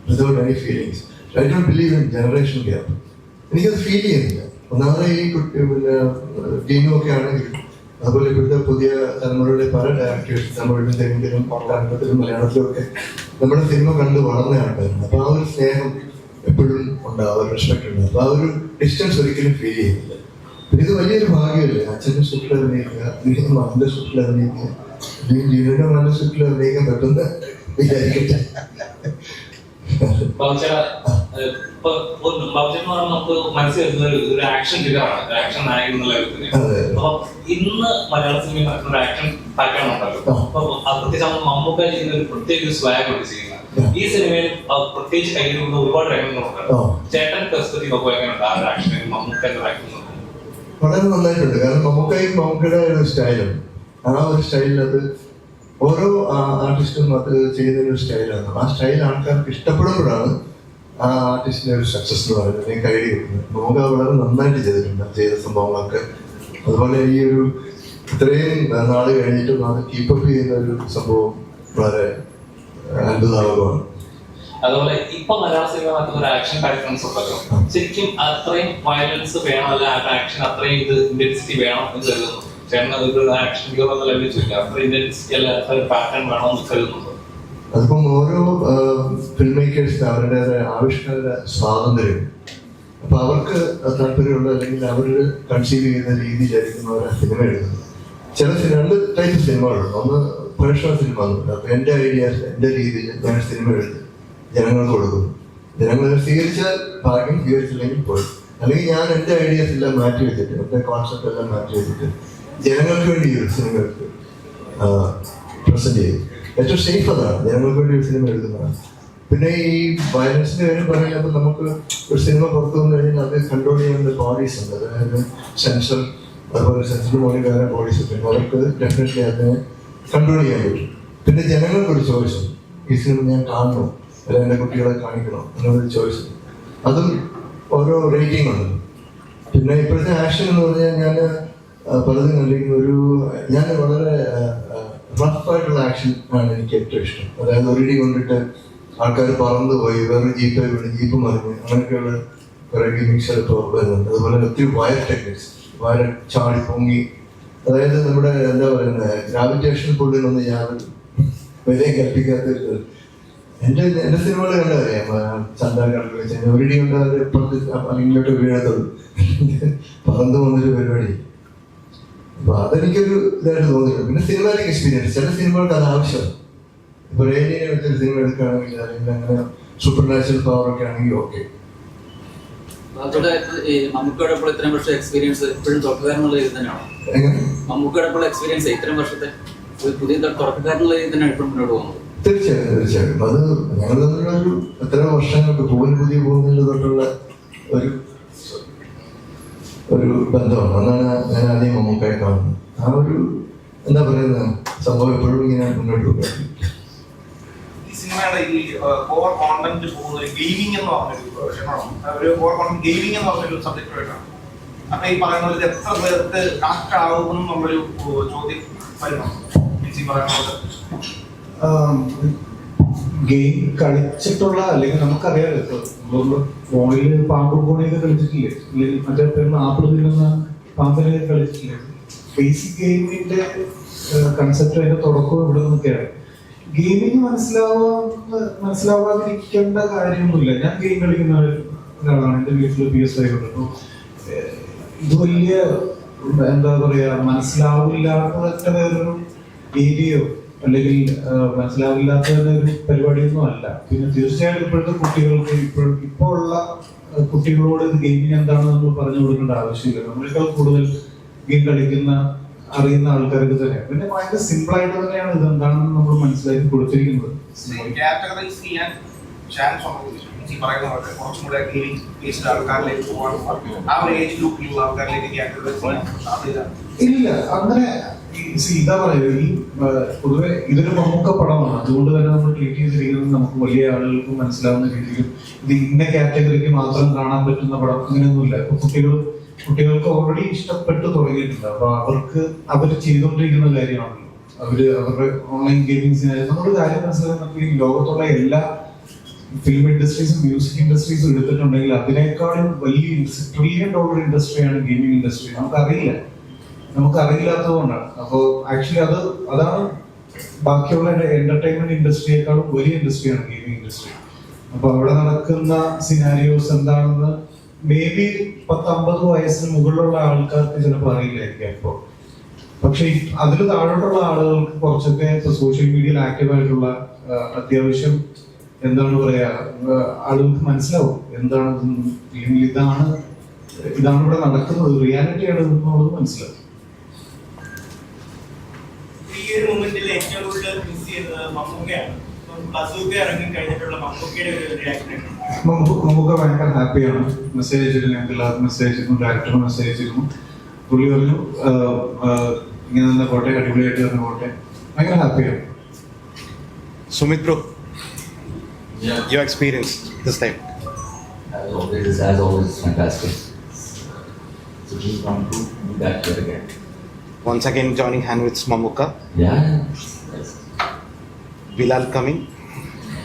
without any feelings. I don't believe in generation gap. എനിക്കത് ഫീൽ ചെയ്യുന്നില്ല. ഒന്നാമത് ഈ പിന്നെ ടീമും ഒക്കെ ആണെങ്കിൽ, അതുപോലെ ഇപ്പോഴത്തെ പുതിയ തലമുറയുടെ പല ഡയറക്ടേഴ്സ് തമിഴിലും തെലുങ്കിലും കന്നഡത്തിലും മലയാളത്തിലും ഒക്കെ നമ്മുടെ സിനിമ കണ്ട് വളർന്ന ആൾക്കാരുണ്ട്. അപ്പൊ ആ ഒരു സ്നേഹം എപ്പോഴും ഉണ്ടാവും, റെസ്പെക്ട് ഉണ്ട്. അപ്പൊ ആ ഒരു ഡിസ്റ്റൻസ് ഒരിക്കലും ഫീൽ ചെയ്യുന്നില്ല. പിന്നെ ഇത് വലിയൊരു ഭാഗ്യമല്ലേ, അച്ഛൻ്റെ സ്ക്രിപ്റ്റിൽ അഭിനയിക്കുക, അല്ലെങ്കിൽ മകന്റെ സ്ക്രിപ്റ്റിൽ അഭിനയിക്കുക, അല്ലെങ്കിൽ ജീവന്റെ മകന്റെ സ്ക്രിപ്റ്റിൽ അഭിനയിക്കാൻ പറ്റുന്ന വിചാരിക്കട്ടെ. നമുക്ക് മനസ്സിൽ വരുന്ന ഒരു ആക്ഷൻ ഫിഗറാണ്, ആക്ഷൻ നായകൻ എന്നുള്ള അപ്പൊ ഇന്ന് മലയാള സിനിമയിൽ നടക്കുന്ന ഒരു ആക്ഷൻ പാറ്റേൺ ഉണ്ടല്ലോ. അപ്പൊ പ്രത്യേകിച്ച് മമ്മൂക്ക ചെയ്യുന്ന ഒരു പ്രത്യേക സ്വാഗ് ഉണ്ട് ചെയ്യുന്നത്. ഈ സിനിമയിൽ പ്രത്യേകിച്ച് കയ്യിലുള്ള ഒരുപാട് രംഗങ്ങളുണ്ട്. ചേട്ടൻ പെർസ്പെക്റ്റീവ് ഒക്കെ എങ്ങനെയുണ്ട് ആ ഒരു ആക്ഷനിൽ മമ്മൂക്ക ആക്ഷൻ? വളരെ നന്നായിട്ടുണ്ട്. കാരണം മമ്മൂക്കയുടെ ഒരു സ്റ്റൈലുണ്ട്. ആ ഒരു സ്റ്റൈലിൽ അത് ഓരോ ആർട്ടിസ്റ്റും അത് ചെയ്യുന്ന ഒരു സ്റ്റൈലാണ്. ആ സ്റ്റൈൽ ആൾക്കാർക്ക് ഇഷ്ടപ്പെടുമ്പോഴാണ് ആ ആർട്ടിസ്റ്റിന്റെ ഒരു സക്സസ് എന്ന് പറയുന്നത്, അല്ലെങ്കിൽ കൈഡി കിട്ടുന്നത്. മമ്മൂക്ക വളരെ നന്നായിട്ട് ചെയ്തിട്ടുണ്ട് ചെയ്ത സംഭവങ്ങളൊക്കെ. അതുപോലെ ഈ ഒരു ഇത്രയും നാള് കഴിഞ്ഞിട്ടും അത് കീപ്പപ്പ് ചെയ്യുന്ന ഒരു സംഭവം വളരെ അത്ഭുതാവകമാണ്. അതുപോലെ ഇപ്പൊ മലയാള സിനിമ നടക്കുന്ന ഒരു ആക്ഷൻ പാറ്റേൺസ് ഉണ്ടല്ലോ, ശരിക്കും അത്രയും വയലൻസ് വേണം, അല്ല ആ ആക്ഷൻ അത്രയും ഇത് ഇന്റൻസിറ്റി വേണം എന്ന് കരുതുന്നു. ചേട്ടൻ ഒരു ആക്ഷൻ ഹീറോ എന്ന ലെവലിൽ ചോദിക്കുക, അത്ര ഇന്റൻസിറ്റി അല്ല അത്ര ഒരു പാറ്റേൺ വേണം എന്ന് കരുതുന്നുണ്ട്. അതിപ്പം ഓരോ ഫിലിം മേക്കേഴ്സിന് അവരുടേതായ ആവിഷ്കാര സ്വാതന്ത്ര്യം. അപ്പൊ അവർക്ക് താല്പര്യമുള്ള അല്ലെങ്കിൽ അവർ കൺസീവ് ചെയ്യുന്ന രീതിയിലായിരിക്കും അവർ സിനിമ എഴുതുന്നത്. ചില രണ്ട് ടൈപ്പ് സിനിമകളുണ്ട്. ഒന്ന് പ്രൊഫഷണൽ സിനിമ എന്നുണ്ട്. അപ്പൊ എന്റെ ഐഡിയാസ് എന്റെ രീതിയിൽ ഞാൻ സിനിമ എഴുതി ജനങ്ങൾക്ക് കൊടുക്കുന്നു. ജനങ്ങൾ സ്വീകരിച്ചാൽ ഭാഗ്യം, സ്വീകരിച്ചില്ലെങ്കിൽ പോയി. അല്ലെങ്കിൽ ഞാൻ എന്റെ ഐഡിയാസ് എല്ലാം മാറ്റി വെച്ചിട്ട്, എന്റെ കോൺസെപ്റ്റ് എല്ലാം മാറ്റി വെച്ചിട്ട് ജനങ്ങൾക്ക് വേണ്ടി ഒരു സിനിമകൾക്ക് പ്രസന്റ് ചെയ്യും. ഏറ്റവും സേഫ് അതാണ്, ജനങ്ങൾക്ക് വേണ്ടി ഒരു സിനിമ എഴുതുന്നതാണ്. പിന്നെ ഈ വയലൻസിന്റെ കാര്യം പറയുമ്പോൾ നമുക്ക് ഒരു സിനിമ പുറത്തു വന്നു കഴിഞ്ഞാൽ അത് കൺട്രോൾ ചെയ്യുന്ന ബോഡീസ് ഉണ്ട്. അതായത് സെൻസർ, അതുപോലെ സെൻസർ മോഡി വേറെ ബോഡീസ് ഉണ്ട്. അവർക്ക് ഡെഫിനറ്റ്ലി അതിനെ കൺട്രോൾ ചെയ്യാൻ പറ്റും. പിന്നെ ജനങ്ങൾക്കൊരു ചോയ്സ്, ഈ സിനിമ ഞാൻ കാണണോ അല്ല എൻ്റെ കുട്ടികളെ കാണിക്കണോ എന്നൊരു ചോയ്സ്. അതും ഓരോ റേറ്റിംഗ് ഉണ്ട്. പിന്നെ ഇപ്പോഴത്തെ ആക്ഷൻ എന്ന് പറഞ്ഞാൽ ഞാൻ പലതും കണ്ടിരിക്കുന്ന ഞാൻ വളരെ റഫായിട്ടുള്ള ആക്ഷൻ ആണ് എനിക്ക് ഏറ്റവും ഇഷ്ടം. അതായത് ഒരിടി കൊണ്ടിട്ട് ആൾക്കാർ പറന്നു പോയി, വേറെ ജീപ്പ് വീണ്, ജീപ്പ് മറിഞ്ഞ്, അങ്ങനെയൊക്കെയുള്ള കുറെ ഗിമിക്സ് ഇപ്പോൾ വരുന്നുണ്ട്. അതുപോലെ ഒത്തിരി വയർ ടെക്നിക്സ്, വയർ ചാടി പൊങ്ങി, അതായത് നമ്മുടെ എന്താ പറയുന്നത് ഗ്രാവിറ്റേഷൻ പുള്ളിനൊന്നും യാതൊരു വലിയ കൽപ്പിക്കാത്ത എൻ്റെ സിനിമകൾ കണ്ടറിയാം. ചന്ദാക്കാർക്ക് വെച്ച് ഒരു ഇടി കൊണ്ട് അത് ഇപ്പുറത്ത് ഇങ്ങോട്ട് വീഴത്തുള്ളൂ, പറന്നു പോകുന്നൊരു പരിപാടി. അപ്പൊ അതെനിക്കൊരു ഇതായിട്ട് തോന്നിയിട്ടുണ്ട്. പിന്നെ സിനിമാറ്റിക് എക്സ്പീരിയൻസ്, ചില സിനിമകൾക്ക് അത് ആവശ്യമാണ്. ഇപ്പൊ റേഡിയെ വെച്ചൊരു സിനിമ എടുക്കുകയാണെങ്കിൽ അല്ലെങ്കിൽ അങ്ങനെ സൂപ്പർ നാച്ചുറൽ പവർ ഒക്കെ ആണെങ്കിൽ ഓക്കെ. മമ്മൂക്കയുടെ ഇപ്പോൾ ഇത്രയും വർഷം എക്സ്പീരിയൻസ് ഇപ്പോഴും തുടക്കക്കാരനുള്ള രീതി തന്നെയാണോ? എങ്ങനെ? മമ്മൂക്കയുടെ ഇപ്പോൾ എക്സ്പീരിയൻസ് ഇത്രയും വർഷത്തെ പുതിയ തുടക്കക്കാരനുള്ള രീതി തന്നെയാണ് ഇപ്പോഴും മുന്നോട്ട് പോകുന്നത്? തീർച്ചയായിട്ടും അത് ഞങ്ങൾ തമ്മിലുള്ള ഒരു എത്ര വർഷങ്ങൾക്ക് പുതിയ പോകുന്നതിന് തൊട്ടുള്ള ഒരു ബന്ധമാണ്. അതാണ് ഞാൻ ആദ്യം മമ്മൂക്കയെ കാണുന്നത്. ആ ഒരു എന്താ പറയുന്ന സംഭവം എപ്പോഴും ഇങ്ങനെ മുന്നോട്ട് പോകുക. ഈ സിനിമയുടെ ഈ കോർ കോണ്ടന്റ് പോകുന്ന ഒരു ഗെയിമിംഗ് എന്ന് പറഞ്ഞൊരു ഒരു കോർ കോണ്ടന്റ് ഗെയിമിംഗ് എന്ന് പറഞ്ഞൊരു സബ്ജക്റ്റുമായിട്ടാണ്. അപ്പൊ ഈ പറയുന്ന പോലെ എത്ര പേർക്ക് കണക്ട് ആകും എന്നുള്ളൊരു ചോദ്യം വരുന്നു. ഗെയിം കളിച്ചിട്ടുള്ള, അല്ലെങ്കിൽ നമുക്കറിയാമല്ലോ ഫോണിൽ പാമ്പും കോണിയൊക്കെ കളിച്ചിട്ടില്ലേ, അല്ലെങ്കിൽ മറ്റേ ആപ്പിൾ തിന്നുന്ന പാമ്പിനൊക്കെ കളിച്ചിട്ടില്ലേ. ബേസിക് ഗെയിമിന്റെ കൺസെപ്റ്റ് അതിന്റെ തുടക്കം ഇവിടെ നിന്നൊക്കെയാണ്. ഗെയിമിങ് മനസ്സിലാവാതിരിക്കേണ്ട കാര്യമൊന്നുമില്ല. ഞാൻ ഗെയിം കളിക്കുന്ന ഒരാളാണ്. എൻ്റെ വീട്ടിൽ PS5 ഉണ്ട്. അപ്പോൾ ഇത് വലിയ എന്താ പറയാ, മനസ്സിലാവില്ലാത്ത വേറൊരു ഏരിയയോ അല്ലെങ്കിൽ മനസ്സിലാവില്ലാത്തതിന്റെ ഒരു പരിപാടിയൊന്നും അല്ല. പിന്നെ തീർച്ചയായിട്ടും ഇപ്പോഴത്തെ കുട്ടികൾക്ക് ഇപ്പോൾ ഉള്ള കുട്ടികളോട് ഗെയിമിങ് എന്താണെന്ന് നമ്മൾ പറഞ്ഞു കൊടുക്കേണ്ട ആവശ്യമില്ല. നമ്മളെക്കാൾ കൂടുതൽ ഗെയിം കളിക്കുന്ന അറിയുന്ന ആൾക്കാർക്ക് തന്നെയാണ്. പിന്നെ ഭയങ്കര സിമ്പിൾ ആയിട്ട് തന്നെയാണ് ഇത് എന്താണെന്ന് നമ്മൾ മനസ്സിലാക്കി കൊടുത്തിരിക്കുന്നത്. കാറ്റഗറൈസ് ചെയ്യാൻ ചാൻസ് ഉണ്ട്. കുറച്ചും കൂടെ ഗെയിമിംഗ് ബേസ്ഡ് ആൾക്കാരിലേക്ക് പോകാൻ ആ ഒരു ഏജ് ഗ്രൂപ്പിലുള്ള ആൾക്കാരിലേക്ക് കാറ്റഗറൈസ് ചെയ്യാൻ സാധ്യത ഇല്ല. അങ്ങനെ ഇതാ പറയുക, ഈ പൊതുവെ ഇതൊരു മമ്മൂക്ക പടമാണ്. അതുകൊണ്ട് തന്നെ നമ്മൾ ട്രീറ്റ് ചെയ്തിരിക്കുന്നത് നമുക്ക് വലിയ ആളുകൾക്ക് മനസ്സിലാവുന്ന രീതിയിൽ ഇത് ഇന്ന കാറ്റഗറിക്ക് മാത്രം കാണാൻ പറ്റുന്ന പടം അങ്ങനെയൊന്നുമില്ല. ഇപ്പൊ കുട്ടികൾക്ക് ഓൾറെഡി ഇഷ്ടപ്പെട്ട് തുടങ്ങിയിട്ടുണ്ട്. അപ്പൊ അവർ ചെയ്തുകൊണ്ടിരിക്കുന്ന കാര്യമാണല്ലോ. അവരുടെ ഓൺലൈൻ ഗെയിമിങ്സിനായി നമ്മുടെ കാര്യം മനസ്സിലാക്കി നമുക്ക് ഈ ലോകത്തുള്ള എല്ലാ ഫിലിം ഇൻഡസ്ട്രീസും മ്യൂസിക് ഇൻഡസ്ട്രീസും എടുത്തിട്ടുണ്ടെങ്കിൽ അതിനേക്കാളും വലിയ $1 ട്രില്യൺ ഇൻഡസ്ട്രിയാണ് ഗെയിമിംഗ് ഇൻഡസ്ട്രി. നമുക്കറിയില്ലാത്തതുകൊണ്ടാണ്. അപ്പോൾ ആക്ച്വലി അതാണ് ബാക്കിയുള്ള എന്റർടൈൻമെന്റ് ഇൻഡസ്ട്രിയേക്കാളും വലിയ ഇൻഡസ്ട്രിയാണ് ഗെയിമിംഗ് ഇൻഡസ്ട്രി. അപ്പൊ അവിടെ നടക്കുന്ന സിനാരിയോസ് എന്താണെന്ന് മേ ബി 10-50 വയസ്സിന് മുകളിലുള്ള ആൾക്കാർക്ക് ചിലപ്പോൾ അറിയില്ലായിരിക്കും. അപ്പോൾ പക്ഷെ അതിൽ താഴോട്ടുള്ള ആളുകൾക്ക് കുറച്ചൊക്കെ സോഷ്യൽ മീഡിയയിൽ ആക്റ്റീവ് ആയിട്ടുള്ള അത്യാവശ്യം എന്താണ് പറയാ, ആളുകൾക്ക് മനസ്സിലാവും എന്താണ് അല്ലെങ്കിൽ ഇതാണ് ഇവിടെ നടക്കുന്നത്, റിയാലിറ്റിയാണ് എന്നുള്ളത് മനസ്സിലാവും. ഈ ഒരു മൊമെന്റിൽ ഏറ്റവും കൂടുതൽ മിസ് ചെയ്യുന്നത് മമ്മൂക്കയാണ്. ബസൂക്ക ഇറങ്ങി കഴിഞ്ഞിട്ടുള്ള മമ്മൂക്കയുടെ ഒരു റിയാക്ഷൻ. മമ്മൂക്ക ഭയങ്കര ഹാപ്പിയാണ്. മെസ്സേജ് അയച്ചിരുന്നു, ഞങ്ങൾക്ക് എല്ലാവർക്കും മെസ്സേജ് അയച്ചിരുന്നു, ഡയറക്ടറിന് മെസ്സേജ് അയച്ചിരുന്നു. പുള്ളി പറഞ്ഞു ഇങ്ങനെ തന്നെ പോട്ടെ, അടിപൊളിയായിട്ട് തന്നെ പോട്ടെ, ഭയങ്കര ഹാപ്പിയാണ്. Sumit bro, your experience this time? As always, fantastic. So just want to be back here again. Once again joining hand with Mamukka. Yeah. Yes. Bilal coming.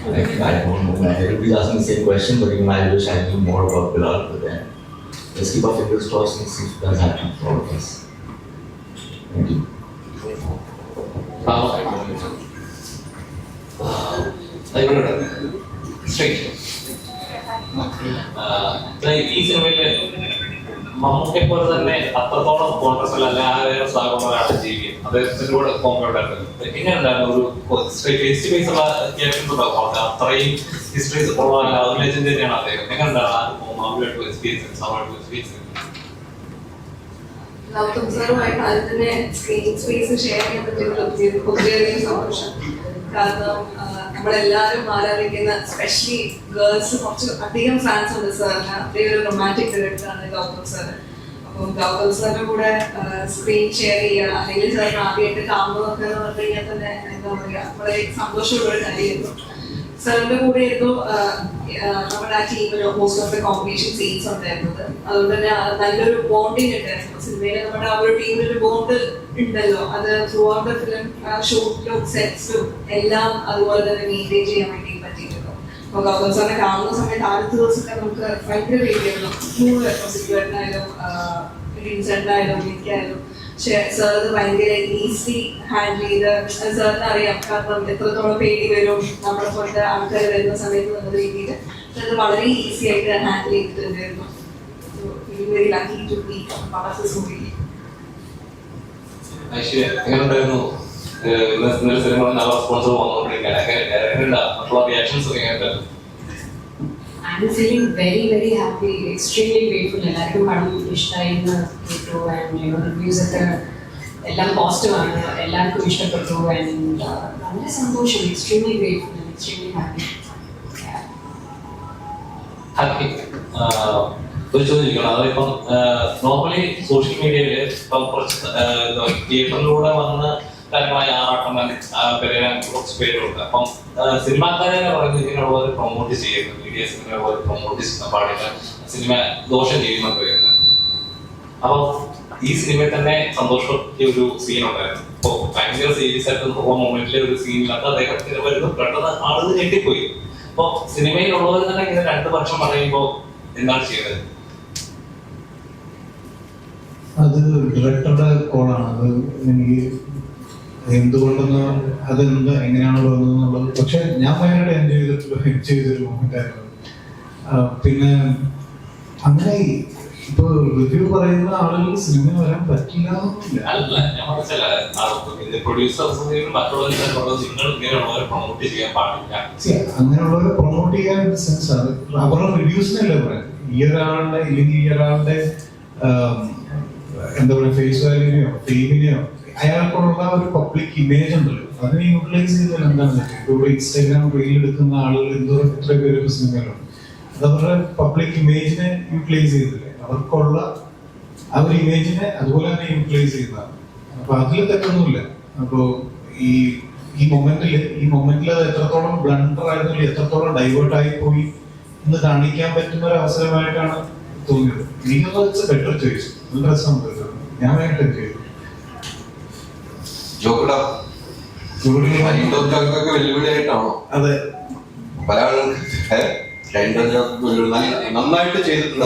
I don't know, man. Everybody's asking the same question, but even I wish I knew more about Bilal. But then, let's keep our fingers crossed and see if it does happen for all of us. Thank you. ഈ സിനിമയില് മമ്മൂക്കെ പോലെ തന്നെ അത്രത്തോളം contrast അല്ല വേറെ സാഗോളാണ് ജീവിക്കുന്നത്. അദ്ദേഹത്തിനോട് കോമ്പോണ്ടായിരുന്നു. എങ്ങനെയുണ്ടായിരുന്നു ഒരു ഫേസ് ടു ഫേസ് ഉള്ള ക്യാരക്ടർ ഉണ്ടാവും, അത്രയും ഹിസ്റ്ററീസ് ഉള്ള ലെജൻഡ് തന്നെയാണ് അദ്ദേഹം. എങ്ങനെയുണ്ടായിരുന്നു മാമുമായിട്ട് എക്സ്പീരിയൻസ്, അവരുടെ എക്സ്പീരിയൻസ്? ഗൗതം സാറുമായിട്ട് അതിൽ തന്നെ സ്ക്രീൻ സ്പേസ് ഷെയർ ചെയ്യാൻ പറ്റിയത് ഒത്തിരിയധികം സന്തോഷം. കാരണം നമ്മളെല്ലാവരും ആരാധിക്കുന്ന സ്പെഷ്യലി ഗേൾസ് കുറച്ച് അധികം ഫാൻസ് ഉണ്ട് സാറിന്. അത്രയും ഒരു റൊമാൻറ്റിക് ഡയറക്ടറാണ് ഗൗതം സാർ. അപ്പം ഗൗതം സാറിന്റെ കൂടെ സ്ക്രീൻ ഷെയർ ചെയ്യുക അല്ലെങ്കിൽ സാറിന് ആദ്യമായിട്ട് കാണുന്നതൊക്കെ എന്ന് പറഞ്ഞു കഴിഞ്ഞാൽ തന്നെ എന്താ പറയുക, വളരെ സന്തോഷമുള്ള ഒരു കാര്യമായിരുന്നു. സാറിന്റെ കൂടെ ആയിരുന്നു നമ്മുടെ ആ ടീമിന് most of the combination scenes ഉണ്ടായിരുന്നത്. അതുകൊണ്ട് തന്നെ നല്ലൊരു ബോണ്ടിങ് ഉണ്ടായിരുന്നു സിനിമയിൽ. നമ്മുടെ ആ ഒരു ടീമിലൊരു ബോണ്ട് ഉണ്ടല്ലോ, അത് ത്രൂ ഔട്ട് ദ ഫിലിം ഷൂട്ടിലും സെറ്റ്സിലും എല്ലാം അതുപോലെ തന്നെ മെയിൻറ്റെയിൻ ചെയ്യാൻ വേണ്ടി പറ്റിയിട്ടുണ്ട്. അപ്പോൾ ഗൗതം സാറിനെ കാണുന്ന സമയത്ത് ആദ്യത്തെ ദിവസമൊക്കെ നമുക്ക് ഭയങ്കര പേടിയായിരുന്നു. 3 സിറ്റുവേഷനായാലും ഇൻസിഡൻ്റായാലും എനിക്കായാലും. പക്ഷെ സാർ ഭയങ്കര ഈസി ഹാൻഡിൽ ചെയ്ത് സാറിന് അറിയാം കാരണം എത്രത്തോളം പേടി വരും നമ്മളെ പോലത്തെ ആൾക്കാർ വരുന്ന സമയത്ത് എന്നുള്ള രീതിയിൽ അത് വളരെ ഈസി ആയിട്ട് ഹാൻഡിൽ ചെയ്തിട്ടുണ്ടായിരുന്നു. Very lucky to be part of this movie. എങ്ങനെയുണ്ടായിരുന്നു ഇന്നലെ സിനിമ നല്ല റെസ്പോൺസ് വന്നുകൊണ്ടിരിക്കുകയാണ്, മറ്റുള്ള റിയാക്ഷൻസ് എങ്ങനെയുണ്ടായിരുന്നു? I'm feeling very, very happy, extremely grateful. എല്ലാവർക്കും പടം ഇഷ്ടമായി എന്ന് കേട്ടു ആൻഡ് റിവ്യൂസ് ഒക്കെ എല്ലാം പോസിറ്റീവ് ആണ്, എല്ലാവർക്കും ഇഷ്ടപ്പെട്ടു ആൻഡ് വളരെ സന്തോഷം. Extremely grateful and extremely happy. Happy ഒരു ചോദിക്കണം, അതിപ്പം നോർമലി സോഷ്യൽ മീഡിയയിൽ ഇപ്പം കുറച്ച് തിയേറ്ററിലൂടെ വന്ന് കാര്യങ്ങളായി ആറാട്ടം പെരയാൻ കുറച്ച് പേരുണ്ട്. അപ്പം സിനിമാക്കാരെ പറയുന്നത് ഇങ്ങനെയുള്ളവർ പ്രൊമോട്ട് ചെയ്യുന്നു, മീഡിയ സിനിമയുള്ളവർ പ്രൊമോട്ട് ചെയ്യുന്ന പാടില്ല, സിനിമ ദോഷം ചെയ്യുന്ന പറയുന്നത്. അപ്പം ഈ സിനിമയിൽ തന്നെ സന്തോഷത്തിന്റെ ഒരു സീൻ ഉണ്ടായിരുന്നു. ഇപ്പൊ ഭയങ്കര സീരിയസ് ആയിട്ട് പോകുന്ന മൊമെന്റിലെ ഒരു സീനിലൊക്കെ അദ്ദേഹത്തിന് വരുന്നു, പെട്ടെന്ന് ആളുകൾ ഞെട്ടിപ്പോയി. അപ്പൊ സിനിമയിലുള്ളവർ തന്നെ ഇങ്ങനെ 2 വർഷം പറയുമ്പോൾ എന്താണ് ചെയ്യുന്നത്? അത് ഡയറക്ടറുടെ കോളാണ്. അത് എനിക്ക് എന്തുകൊണ്ടെന്ന് എങ്ങനെയാണ് വന്നതെന്നുള്ളത്, പക്ഷെ ഞാൻ ഭയങ്കര എൻജോയ് ചെയ്തൊരു മൊമെന്റ് ആയിരുന്നു. പിന്നെ അങ്ങനെ ഇപ്പൊ റിവ്യൂ പറയുന്ന ആളുകൾ സിനിമ വരാൻ പറ്റില്ല അല്ല, ഞാൻ മനസ്സില പ്രൊഡ്യൂസേഴ്സ് പ്രൊമോട്ട് ചെയ്യാൻ പാടില്ല. അങ്ങനെയുള്ളവരെ പ്രൊമോട്ട് ചെയ്യാൻ സെൻസ് അത് അവരുടെ റിവ്യൂസിനല്ലേ പറയാം. ഈ ഒരാളുടെ ഇല്ലെങ്കിൽ ഈ ഒരാളുടെ എന്താ പറയുക ഫേസ് വാല്യൂവിനെയോ ഫെയിമിനെയോ അയാൾക്കുള്ള ഒരു പബ്ലിക് ഇമേജ് ഉണ്ടല്ലോ, അതിനെ യൂട്ടിലൈസ് ചെയ്താൽ എന്താണ് ഇവിടെ ഇൻസ്റ്റാഗ്രാം റീൽ എടുക്കുന്ന ആളുകൾ എത്ര പേര് സിനിമയിലുണ്ട്. അത് അവരുടെ പബ്ലിക് ഇമേജിനെ യൂട്ടിലൈസ് ചെയ്തില്ലേ, അവർക്കുള്ള ആ ഒരു ഇമേജിനെ അതുപോലെ തന്നെ യൂട്ടിലൈസ് ചെയ്യുന്നതാണ്. അപ്പൊ അതിൽ തെറ്റൊന്നുമില്ല. അപ്പോ ഈ മൊമെന്റിൽ അത് എത്രത്തോളം ബ്ലണ്ടർ ആയിരുന്നില്ല, എത്രത്തോളം ഡൈവേർട്ട് ആയി പോയി എന്ന് കാണിക്കാൻ പറ്റുന്ന ഒരു അവസരമായിട്ടാണ് തോന്നിയത്. എനിക്കത് ബെറ്റർ ചോയ്സ്. നല്ല രസം ഞാൻ ഭയങ്കര ചെയ്തു. വെല്ലുവിളിയായിട്ടാണോ? അതെ, പല ആളുകൾക്ക് നന്നായിട്ട് ചെയ്തിട്ടുള്ള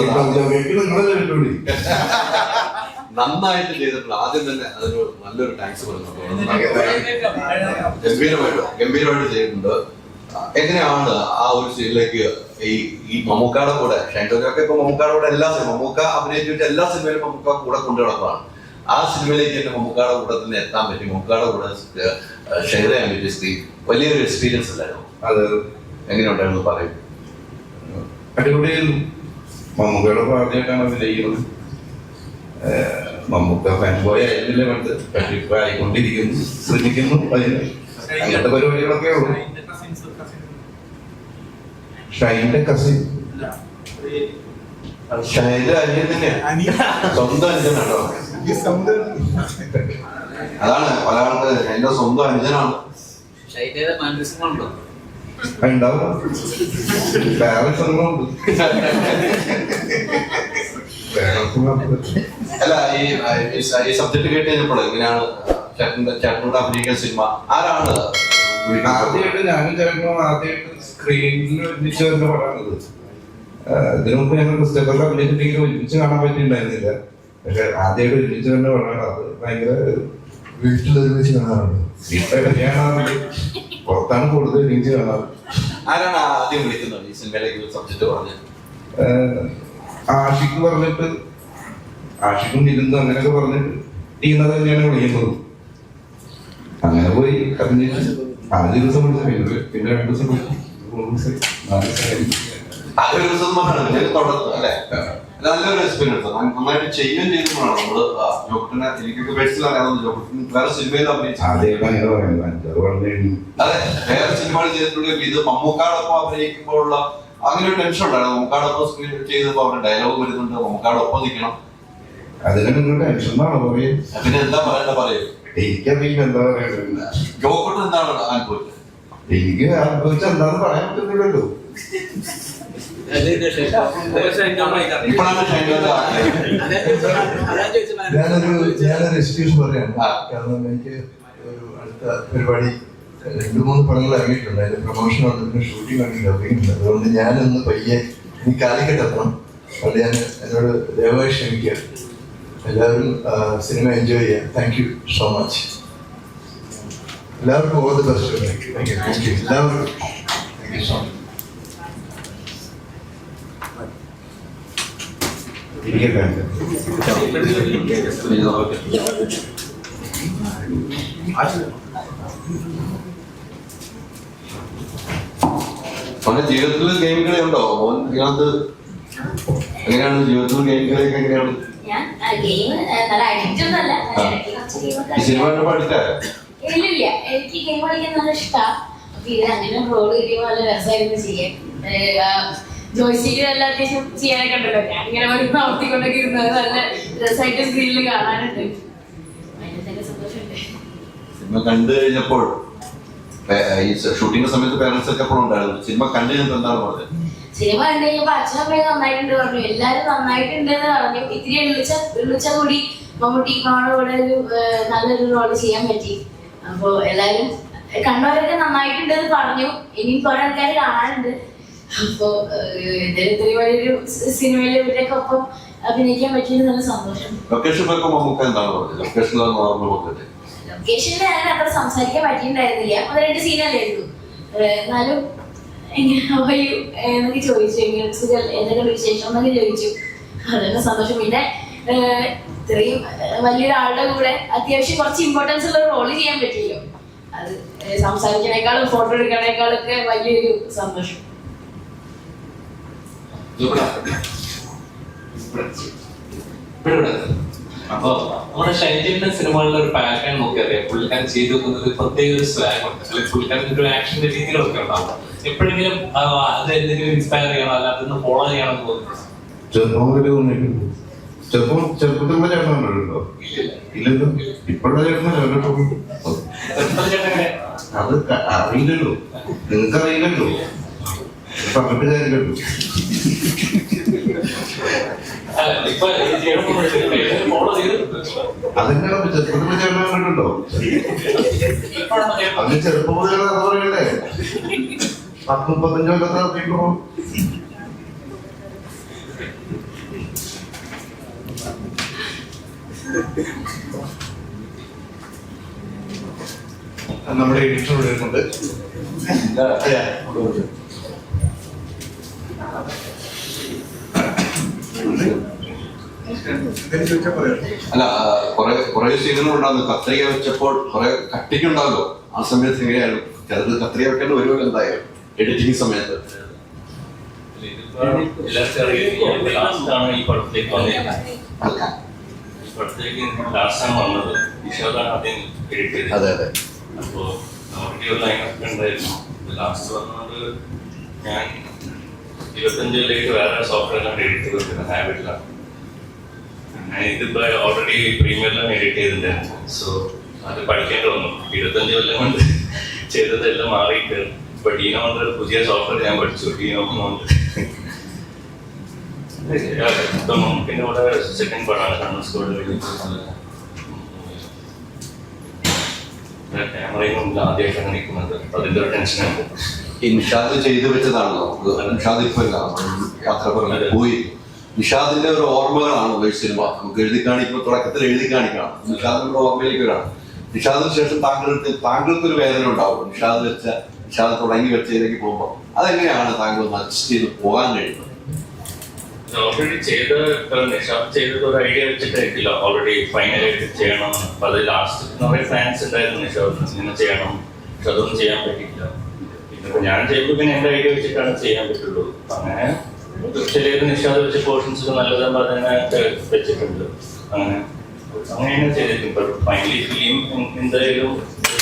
നന്നായിട്ട് ചെയ്തിട്ടുള്ള ആദ്യം തന്നെ അതൊരു നല്ലൊരു താങ്ക്സ് പറഞ്ഞു. ഗംഭീരമായിട്ട് ചെയ്തിട്ടുണ്ട്. എങ്ങനെയാണ് ആ ഒരു സീനിലേക്ക് ഈ മമ്മൂക്കയുടെ കൂടെ ഷൈൻടോജൊക്കെ ഇപ്പൊ മമ്മൂക്കയുടെ കൂടെ മമ്മൂക്ക അഭിനയിച്ചിട്ട് എല്ലാ സിനിമയിലും മമ്മൂക്ക കൂടെ കൊണ്ടു നടക്കുകയാണ്. ആ സിനിമയിലേക്ക് എന്റെ മമ്മൂക്കയുടെ കൂടെ തന്നെ എത്താൻ പറ്റി, മമ്മൂക്കയുടെ കൂടെ ഷെയർ ചെയ്യാൻ പറ്റിയ സ്ക്രീൻ വലിയൊരു എക്സ്പീരിയൻസ് അല്ലായിരുന്നു. അത് എങ്ങനെയുണ്ടായിരുന്നു പറയും? അടിപൊളിയായിരുന്നു. മമ്മൂക്കയുടെ ആദ്യമായിട്ടാണ് അഭിനയിക്കുന്നത്. മമ്മൂക്ക ഫാൻ ബോയ് ആയിരുന്നില്ല പണ്ട്, പക്ഷെ ഇപ്പൊ ആയിക്കൊണ്ടിരിക്കുന്നു, ശ്രമിക്കുന്നു. അങ്ങനത്തെ പരിപാടികളൊക്കെ ഉള്ളു. ഷൈൻ്റെ കസിൻ, ഷൈൻ്റെ അനിയൻ തന്നെയാണ്, സ്വന്തം അനുജനാണോ? അതാണ് പല ആൾക്ക് ഷൈൻ്റെ സ്വന്തം അനുജനാണ്. ഉണ്ടാവും, വേറെ സ്ഥലങ്ങളുണ്ട്. അല്ല, ഈ സബ്ജക്ട് കേട്ട് കഴിഞ്ഞപ്പോൾ എങ്ങനെയാണ് ചേട്ടനോട് അഭിനയിക്കുന്ന സിനിമ ആരാണ്? ആദ്യമായിട്ട് ഞാനും ചേട്ടനും ആദ്യമായിട്ട് സ്ക്രീനിൽ ഒരുമിച്ച് വരുന്ന പടമാണിത്. ഇതിനു മുമ്പ് ഞങ്ങൾ ക്രിസ്റ്റഫറിൽ അഭിനയിച്ചിട്ടുണ്ടെങ്കിൽ ഒരുമിച്ച് കാണാൻ പറ്റിയിട്ടുണ്ടായിരുന്നില്ല. പക്ഷെ ആദ്യമായിട്ട് ഒരുമിച്ച് വരുന്ന പടമാണ്. അത് ഭയങ്കര വീട്ടിലൊരുമിച്ച് കാണാറുണ്ട്. വീട്ടിലൊക്കെ കാണാറുണ്ട്, പുറത്താണ് കൂടുതൽ ഒരുമിച്ച് കാണാറ്. ആരാണ് ആദ്യം വിളിക്കുന്നത് ഈ സിനിമയിലേക്ക് സബ്ജക്ട് പറഞ്ഞ്? ആഷിക്ക് പറഞ്ഞിട്ട്, ആഷിക്കും ഇരുന്ന് അങ്ങനെയൊക്കെ പറഞ്ഞിട്ട് ടീന്നത് തന്നെയാണ് വിളിക്കുന്നത്. അങ്ങനെ പോയി അറിഞ്ഞിട്ട് 5 ദിവസം വിളിച്ചു, പിന്നെ 2 ദിവസം വിളിച്ചു, 3 ദിവസം, 4 ദിവസം അല്ലേ? നല്ലൊരു എക്സ്പീരിയൻസ്. നന്നായിട്ട് ചെയ്യുകയും ചെയ്തപ്പോഴാണ് നമ്മള് ജോക്കറിനെ എനിക്കൊക്കെ പേഴ്സണൽ അറിയാവുന്ന ജോക്കറിന് വേറെ സിനിമയിൽ അഭിനയിച്ചു. അതെ, വേറെ സിനിമകൾ ചെയ്തിട്ടുണ്ടെങ്കിൽ ഇത് മമ്മൂക്കാടൊപ്പം അഭിനയിക്കുമ്പോഴുള്ള അങ്ങനെ ഒരു ടെൻഷൻ ഉണ്ടായിരുന്നു. മമ്മൂക്കാടൊപ്പം സ്ക്രീൻ ചെയ്തപ്പോ അവരുടെ ഡയലോഗ് വരുന്നുണ്ട്, മമ്മൂക്കാടൊപ്പം നിൽക്കണം. അതിന് നിങ്ങൾ ടെൻഷൻ എന്നാണോ പറയും? പിന്നെ എന്താ പറയണ്ട പറയും? എനിക്കറിയില്ല എന്താ പറയുക. ജോക്കറിന് എന്താണ് അനുഭവിച്ചത്? എനിക്ക് അനുഭവിച്ച എന്താന്ന് പറയാൻ പറ്റുന്നില്ലല്ലോ. ഞാനൊരു എക്സ്ക്യൂസ് പറയാണ്. കാരണം എനിക്ക് ഒരു അടുത്ത പരിപാടി 2-3 പടങ്ങൾ ഇറങ്ങിയിട്ടുണ്ട്. അതിന്റെ പ്രൊമോഷൻ വന്നിട്ട് ഷൂട്ടിംഗ് വേണ്ടി ഇറങ്ങിയിട്ടുണ്ട്. അതുകൊണ്ട് ഞാനൊന്ന് പയ്യെ എനിക്ക് കാലിക്കട്ട് എത്തണം. അതുകൊണ്ട് ഞാൻ എന്നോട് ദയവായി ക്ഷമിക്കുക. എല്ലാവരും സിനിമ എൻജോയ് ചെയ്യാം. Thank you so much. എല്ലാവർക്കും all the best. Thank you എല്ലാവർക്കും. Thank you so much. മോനെ ജീവിതത്തിൽ ഗെയിം കളി ഉണ്ടോ? മോൻ ഇതിനകത്ത് എങ്ങനെയാണ് ജീവിതത്തിൽ ഗെയിം കളിയൊക്കെ എങ്ങനെയാണ്? ഞാൻ ഗെയിം നല്ല അഡിക്റ്റ് ഒന്നല്ല. ഈ സിനിമ പഠിച്ചാലോ? ഇല്ലില്ല, എനിക്ക് ഗെയിം കളിക്കാൻ നല്ല ഇഷ്ടമാണ്. അപ്പൊ ഇത് അങ്ങനെ റോള് കിട്ടിയപ്പോൾ നല്ല രസമായിരുന്നു ചെയ്യാൻ. ജോയ്സ്റ്റിക്ക് നല്ല അത്യാവശ്യം ചെയ്യാനൊക്കെ ഉണ്ടല്ലോ. ഞാൻ ഇങ്ങനെ പ്രവർത്തിക്കൊണ്ടൊക്കെ ഇരുന്നത് നല്ല രസമായിട്ട് സ്ക്രീനിൽ കാണാനുണ്ട്. അതിന് തന്നെ സന്തോഷമുണ്ട്. സിനിമ കണ്ടു കഴിഞ്ഞപ്പോൾ ഈ ഷൂട്ടിംഗ് സമയത്ത് പേരൻസ് ഒക്കെ എപ്പോഴും ഉണ്ടായിരുന്നു. സിനിമ കണ്ടു കഴിഞ്ഞപ്പോൾ എന്താണ് പറഞ്ഞത്? സിനിമ കണ്ടു കഴിഞ്ഞപ്പോ അച്ഛനമ്മയും നന്നായിട്ടുണ്ട് പറഞ്ഞു. എല്ലാരും നന്നായിട്ടുണ്ട് എന്ന് പറഞ്ഞു. ഇത്തിരി എള്ളിച്ച കൂടി മമ്മൂട്ടിക്കോടെ കൂടെ ഒരു നല്ലൊരു റോള് ചെയ്യാൻ പറ്റി. അപ്പൊ എല്ലാരും കണ്ടവരൊക്കെ നന്നായിട്ടുണ്ട് എന്ന് പറഞ്ഞു. ഇനിയും കുറെ ആൾക്കാർ കാണാനുണ്ട്. അപ്പൊ ഇത്രയും വലിയൊരു സിനിമയിൽ ഇവരൊക്കെ ഒപ്പം അഭിനയിക്കാൻ പറ്റിയത് നല്ല സന്തോഷം. ലൊക്കേഷനിൽ ലൊക്കേഷനിൽ ഞാൻ അത്ര സംസാരിക്കാൻ പറ്റിയിട്ടുണ്ടായിരുന്നില്ല. 1-2 സീനല്ലായിരുന്നു. എന്നാലും എന്നൊക്കെ ചോദിച്ചു, എന്തൊക്കെ വിശേഷം എന്നൊക്കെ ചോദിച്ചു. അതൊക്കെ സന്തോഷം. പിന്നെ ഇത്രയും വലിയൊരാളുടെ കൂടെ അത്യാവശ്യം കുറച്ച് ഇമ്പോർട്ടൻസ് ഉള്ള റോള് ചെയ്യാൻ പറ്റില്ലോ. അത് സംസാരിക്കണേക്കാളും ഫോട്ടോ എടുക്കണേക്കാളും ഒക്കെ വലിയൊരു സന്തോഷം. അപ്പൊ നമ്മുടെ ഷൈജിന്റെ സിനിമകളിലെ ഒരു പാറ്റേൺ നോക്കിയറിയാം. പുള്ളിക്കാരൻ ചെയ്തു വെക്കുന്നത് പ്രത്യേക ഒരു സ്ലാഗ് ഉണ്ട്. അല്ലെങ്കിൽ പുള്ളിക്കാരൻ്റെ ഒരു ആക്ഷന്റെ രീതികളൊക്കെ ഉണ്ടാവും. എപ്പോഴെങ്കിലും അത് എന്തെങ്കിലും ഇൻസ്പയർ ചെയ്യണം, അല്ല അതൊന്ന് ഫോളോ ചെയ്യണമെന്ന് തോന്നിയിട്ടുണ്ടോ? ചെറുപ്പത്തിലുള്ള ചേട്ടൻ കണ്ടിട്ടുണ്ടോ? ഇല്ലല്ലോ. ഇപ്പോഴുള്ള ചേട്ടനെ അത് അറിയില്ലല്ലോ. നിങ്ങൾക്ക് അറിയില്ലല്ലോ. പറഞ്ഞിട്ട് കാര്യമില്ലല്ലോ. അതെങ്ങനെയാണ് ചെറുപ്പത്തിലുള്ള ചേട്ടനെ കണ്ടിട്ടുണ്ടോ? അത് ചെറുപ്പം മുതലേ കഥ പറയണ്ടേ? 10-35 കൊല്ലത്തെ അറിയുമ്പോ നമ്മുടെ എഡിറ്റർ വരുന്നുണ്ട്. അല്ല, കുറെ സീനുകളുണ്ടാകുന്നു. കത്രിക വെച്ചപ്പോൾ കുറെ കട്ടിക്കുണ്ടാകുമല്ലോ. ആ സമയത്ത് എങ്ങനെയായിരുന്നു? ചിലത് കത്രിക വെക്കേണ്ട വരുമല്ലോ എന്തായാലും എഡിറ്റിംഗ് സമയത്ത്. അതെ അതെ. അപ്പോ ഉണ്ടായിരുന്നു. ലാസ്റ്റ് വന്നത് ഞാൻ 25 വേറെ സോഫ്റ്റ്വെയർ എഡിറ്റ് ചെയ്തിട്ടുണ്ട് ഹാബിറ്റിലാണ്. ഇതിപ്പോ ഓൾറെഡി പ്രീമിയറിലാണ് എഡിറ്റ് ചെയ്തിട്ടുണ്ടായിരുന്നു. സോ അത് പഠിക്കേണ്ടി വന്നു. 25 കൊല്ലം കൊണ്ട് ചെയ്തതെല്ലാം മാറിയിട്ട് ഇപ്പൊ ഡീനോ കൊണ്ട് ഒരു പുതിയ സോഫ്റ്റ്വെയർ ഞാൻ പഠിച്ചു. ഡീനോ കൊണ്ട് പിന്നെ കൂടെ സെക്കൻഡ് പടമാണ് കണ്ണൂർ സ്കോഡ്. ക്യാമറയും ആദ്യമായിട്ടാണ് നിൽക്കുന്നത്. അതിന്റെ ഒരു ടെൻഷനുണ്ട്. നിഷാദ് ചെയ്തു വെച്ചതാണല്ലോ. നിഷാദ് ഇപ്പൊ യാത്ര പറഞ്ഞു പോയി. നിഷാദിന്റെ ഒരു ഓർമ്മകളാണ് ഈ സിനിമ. നമുക്ക് എഴുതി കാണിക്കുമ്പോൾ തുടക്കത്തിൽ എഴുതി കാണിക്കണം. നിഷാദിന്റെ ഓർമ്മയിലേക്ക് വരാണ്. നിഷാദിന് ശേഷം താങ്കൾക്കൊരു വേദന ഉണ്ടാവും. നിഷാദ് തുടങ്ങി വെച്ചതിലേക്ക് പോകുമ്പോൾ അതെങ്ങനെയാണ് താങ്കൾ അഡ്ജസ്റ്റ് ചെയ്ത് പോകാൻ കഴിയുന്നത്? ഓൾറെഡി നിഷാദ് ചെയ്തത് ഒരു ഐഡിയ വെച്ചിട്ടായിരിക്കില്ല. ഓൾറെഡി ഫൈനലായിട്ട് ചെയ്യണം. അപ്പൊ അത് ലാസ്റ്റ് കുറെ ഫാൻസ് ഉണ്ടായിരുന്നു നിഷാദ് ഇങ്ങനെ ചെയ്യണം. പക്ഷെ അതൊന്നും ചെയ്യാൻ പറ്റിയില്ല. പിന്നെ ഞാൻ ചെയ്യുമ്പോൾ പിന്നെ എന്റെ ഐഡിയ വെച്ചിട്ടാണ് ചെയ്യാൻ പറ്റുള്ളൂ. അങ്ങനെ ചിലത് നിഷാദ് വെച്ച പോർഷൻസ് നല്ലതെന്ന് പറഞ്ഞാൽ വെച്ചിട്ടുണ്ട്. അങ്ങനെയാണ് ചെയ്തിട്ടുണ്ട്. ഫൈനലി ഫിലിം എന്തായാലും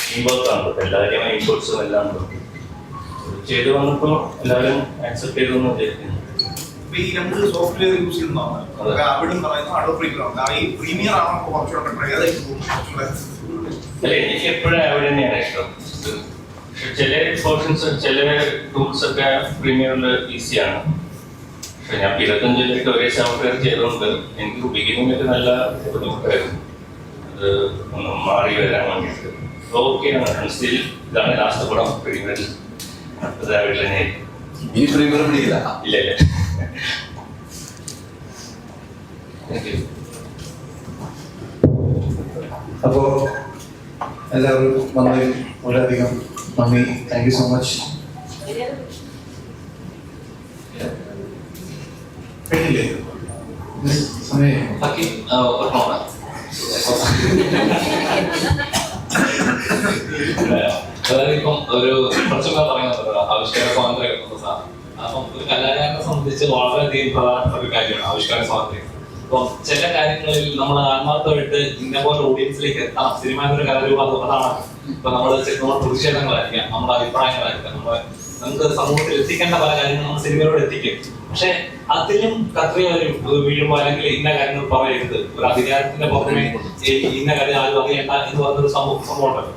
ടീം വർക്കാണ്. എല്ലാവരെയും ഇൻപുട്സും എല്ലാം ചെയ്ത് വന്നപ്പോൾ എല്ലാവരും ആക്സെപ്റ്റ് ചെയ്തെന്ന് വിചാരിക്കുന്നു. ഈ രണ്ട് സോഫ്റ്റ്വെയർ യൂസ് ചെയ്യുന്നതാണ്. അവിടും പറയുന്നത് അഡോബ് പ്രീമിയർ. ഈ പ്രീമിയർ ആണോ കുറച്ചുകൂടെ ബെറ്റർ? അല്ല, എനിക്ക് എപ്പോഴും അവിടെ തന്നെയാണ് ഇഷ്ടം. ചില പോർഷൻസ് ചില ടൂൾസ് ഒക്കെ പ്രീമിയറിൽ ഈസിയാണ്. പക്ഷെ ഞാൻ 25 ഒരേ സോഫ്റ്റ്വെയർ ചെയ്തുകൊണ്ട് എനിക്ക് ബിഗിനിങ്ങിൽ നല്ല ബുദ്ധിമുട്ടായിരുന്നു അത് ഒന്ന് മാറി വരാൻ വേണ്ടിയിട്ട്. ഓക്കെ സ്റ്റിൽ ഇതാണ് ലാസ്റ്റ് പടം പ്രീമിയർ. അടുത്തത് വീട്ടിലെ ഈ പ്രീമിയർ പിടിക്കില്ല. ഇല്ല ഇല്ല. Thank you. അപ്പോൾ എല്ലാവരും വന്നതിൽ വളരെയധികം നന്ദി. Thank you so much. കഴിഞ്ഞില്ലേ സമയം? ബാക്കി ഒരെണ്ണം അതായത് ഇപ്പം ഒരു കുറച്ചൊക്കെ പറയുന്നത് ആവിഷ്കാര സ്വാതന്ത്ര്യം എന്ന സാധനം. അപ്പം ഒരു കലാകാരനെ സംബന്ധിച്ച് വളരെയധികം പ്രധാനപ്പെട്ട ഒരു കാര്യമാണ് ആവിഷ്കാര സ്വാതന്ത്ര്യം. അപ്പം ചില കാര്യങ്ങളിൽ നമ്മൾ ആത്മാർത്ഥമായിട്ട് ഇന്ന പോലെ ഓഡിയൻസിലേക്ക് എത്തണം. സിനിമ എന്നൊരു കലാരൂപം അതാണ്. ഇപ്പൊ നമ്മുടെ പ്രതിഷേധങ്ങളായിരിക്കാം, നമ്മുടെ അഭിപ്രായങ്ങളായിരിക്കാം, നമുക്ക് സമൂഹത്തിൽ എത്തിക്കേണ്ട പല കാര്യങ്ങളും നമ്മൾ സിനിമയിലൂടെ എത്തിക്കും. പക്ഷെ അതിലും കത്രിയ വീഴുമ്പോൾ അല്ലെങ്കിൽ ഇന്ന കാര്യങ്ങൾ പറയരുത്, ഒരു അധികാരത്തിന്റെ പുറമെ ഇന്ന കാര്യം ആരും അറിയണ്ട എന്ന് പറഞ്ഞൊരു സംഭവം ഉണ്ടല്ലോ.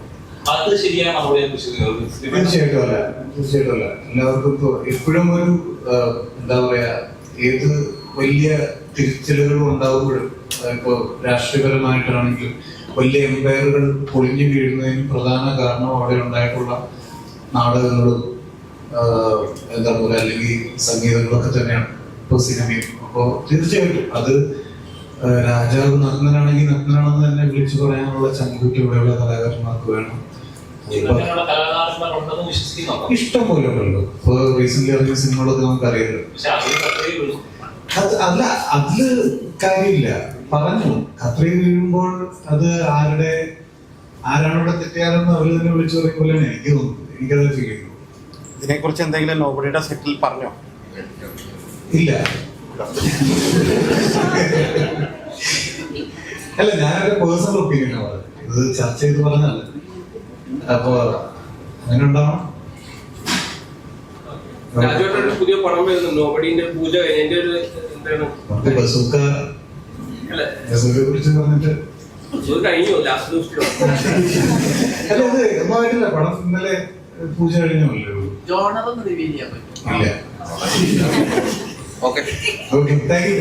അത് ശരിയാണ് നമ്മുടെ തീർച്ചയായിട്ടും അല്ല. എല്ലാവർക്കും ഇപ്പോൾ എപ്പോഴും ഒരു എന്താ പറയാ, ഏത് വലിയ തിരിച്ചലുകളും ഉണ്ടാകുമ്പോഴും ഇപ്പോൾ രാഷ്ട്രീയപരമായിട്ടാണെങ്കിലും വലിയ എംപയറുകൾ പൊളിഞ്ഞു വീഴുന്നതിന് പ്രധാന കാരണം അവിടെ ഉണ്ടായിട്ടുള്ള നാടകങ്ങളും എന്താ പറയുക അല്ലെങ്കിൽ സംഗീതങ്ങളൊക്കെ തന്നെയാണ് ഇപ്പോൾ സിനിമയും. അപ്പോൾ തീർച്ചയായിട്ടും അത് രാജാവ് നഗ്നനാണെങ്കിൽ നഗ്നനാണെന്ന് തന്നെ വിളിച്ചു പറയാനുള്ള ചങ്കൂറ്റ് ഇവിടെയുള്ള കലാകാരന്മാർക്ക് വേണം. ഇഷ്ടം പോലെ ഉണ്ടല്ലോ. ഇപ്പൊ റീസെന്റ് ഇറങ്ങിയ സിനിമകളൊക്കെ നമുക്കറിയാലോ. അല്ല, അതില് കാര്യമില്ല. പറഞ്ഞു കത്രിക വീഴുമ്പോൾ അത് ആരാണവിടെ തെറ്റിയാലെന്ന് അവര് തന്നെ വിളിച്ചു പറയും പോലെയാണ് എനിക്ക് തോന്നുന്നത്. എനിക്കത് ഫീൽ ചെയ്യുന്നു. ഇതിനെക്കുറിച്ച് എന്തെങ്കിലും നോബഡിയുടെ സെറ്റിൽ പറഞ്ഞോ? ഇല്ല. അല്ല, ഞാനൊരു പേഴ്സണൽ ഒപ്പീനിയനാണ് പറഞ്ഞത്. ഇത് ചർച്ച ചെയ്ത് പറഞ്ഞല്ല. അപ്പൊ അങ്ങനെ ഉണ്ടാവണം. രാജുവേട്ടൻ പുതിയ പടം വരുന്നു, നോബഡിന്റെ പൂജ കഴിഞ്ഞ ഒരു എന്താണ് ബസൂക്കയെ കുറിച്ച് പറഞ്ഞിട്ട് കഴിഞ്ഞു ലാസ്റ്റ് ദിവസം. അല്ല, ഇത് ഒന്നായിട്ടില്ല. പടം ഇന്നലെ പൂജ കഴിഞ്ഞല്ലോ. ജോണറൊന്ന് റിവീൽ ചെയ്യാൻ പറ്റും? ഇല്ല. Okay, thank you.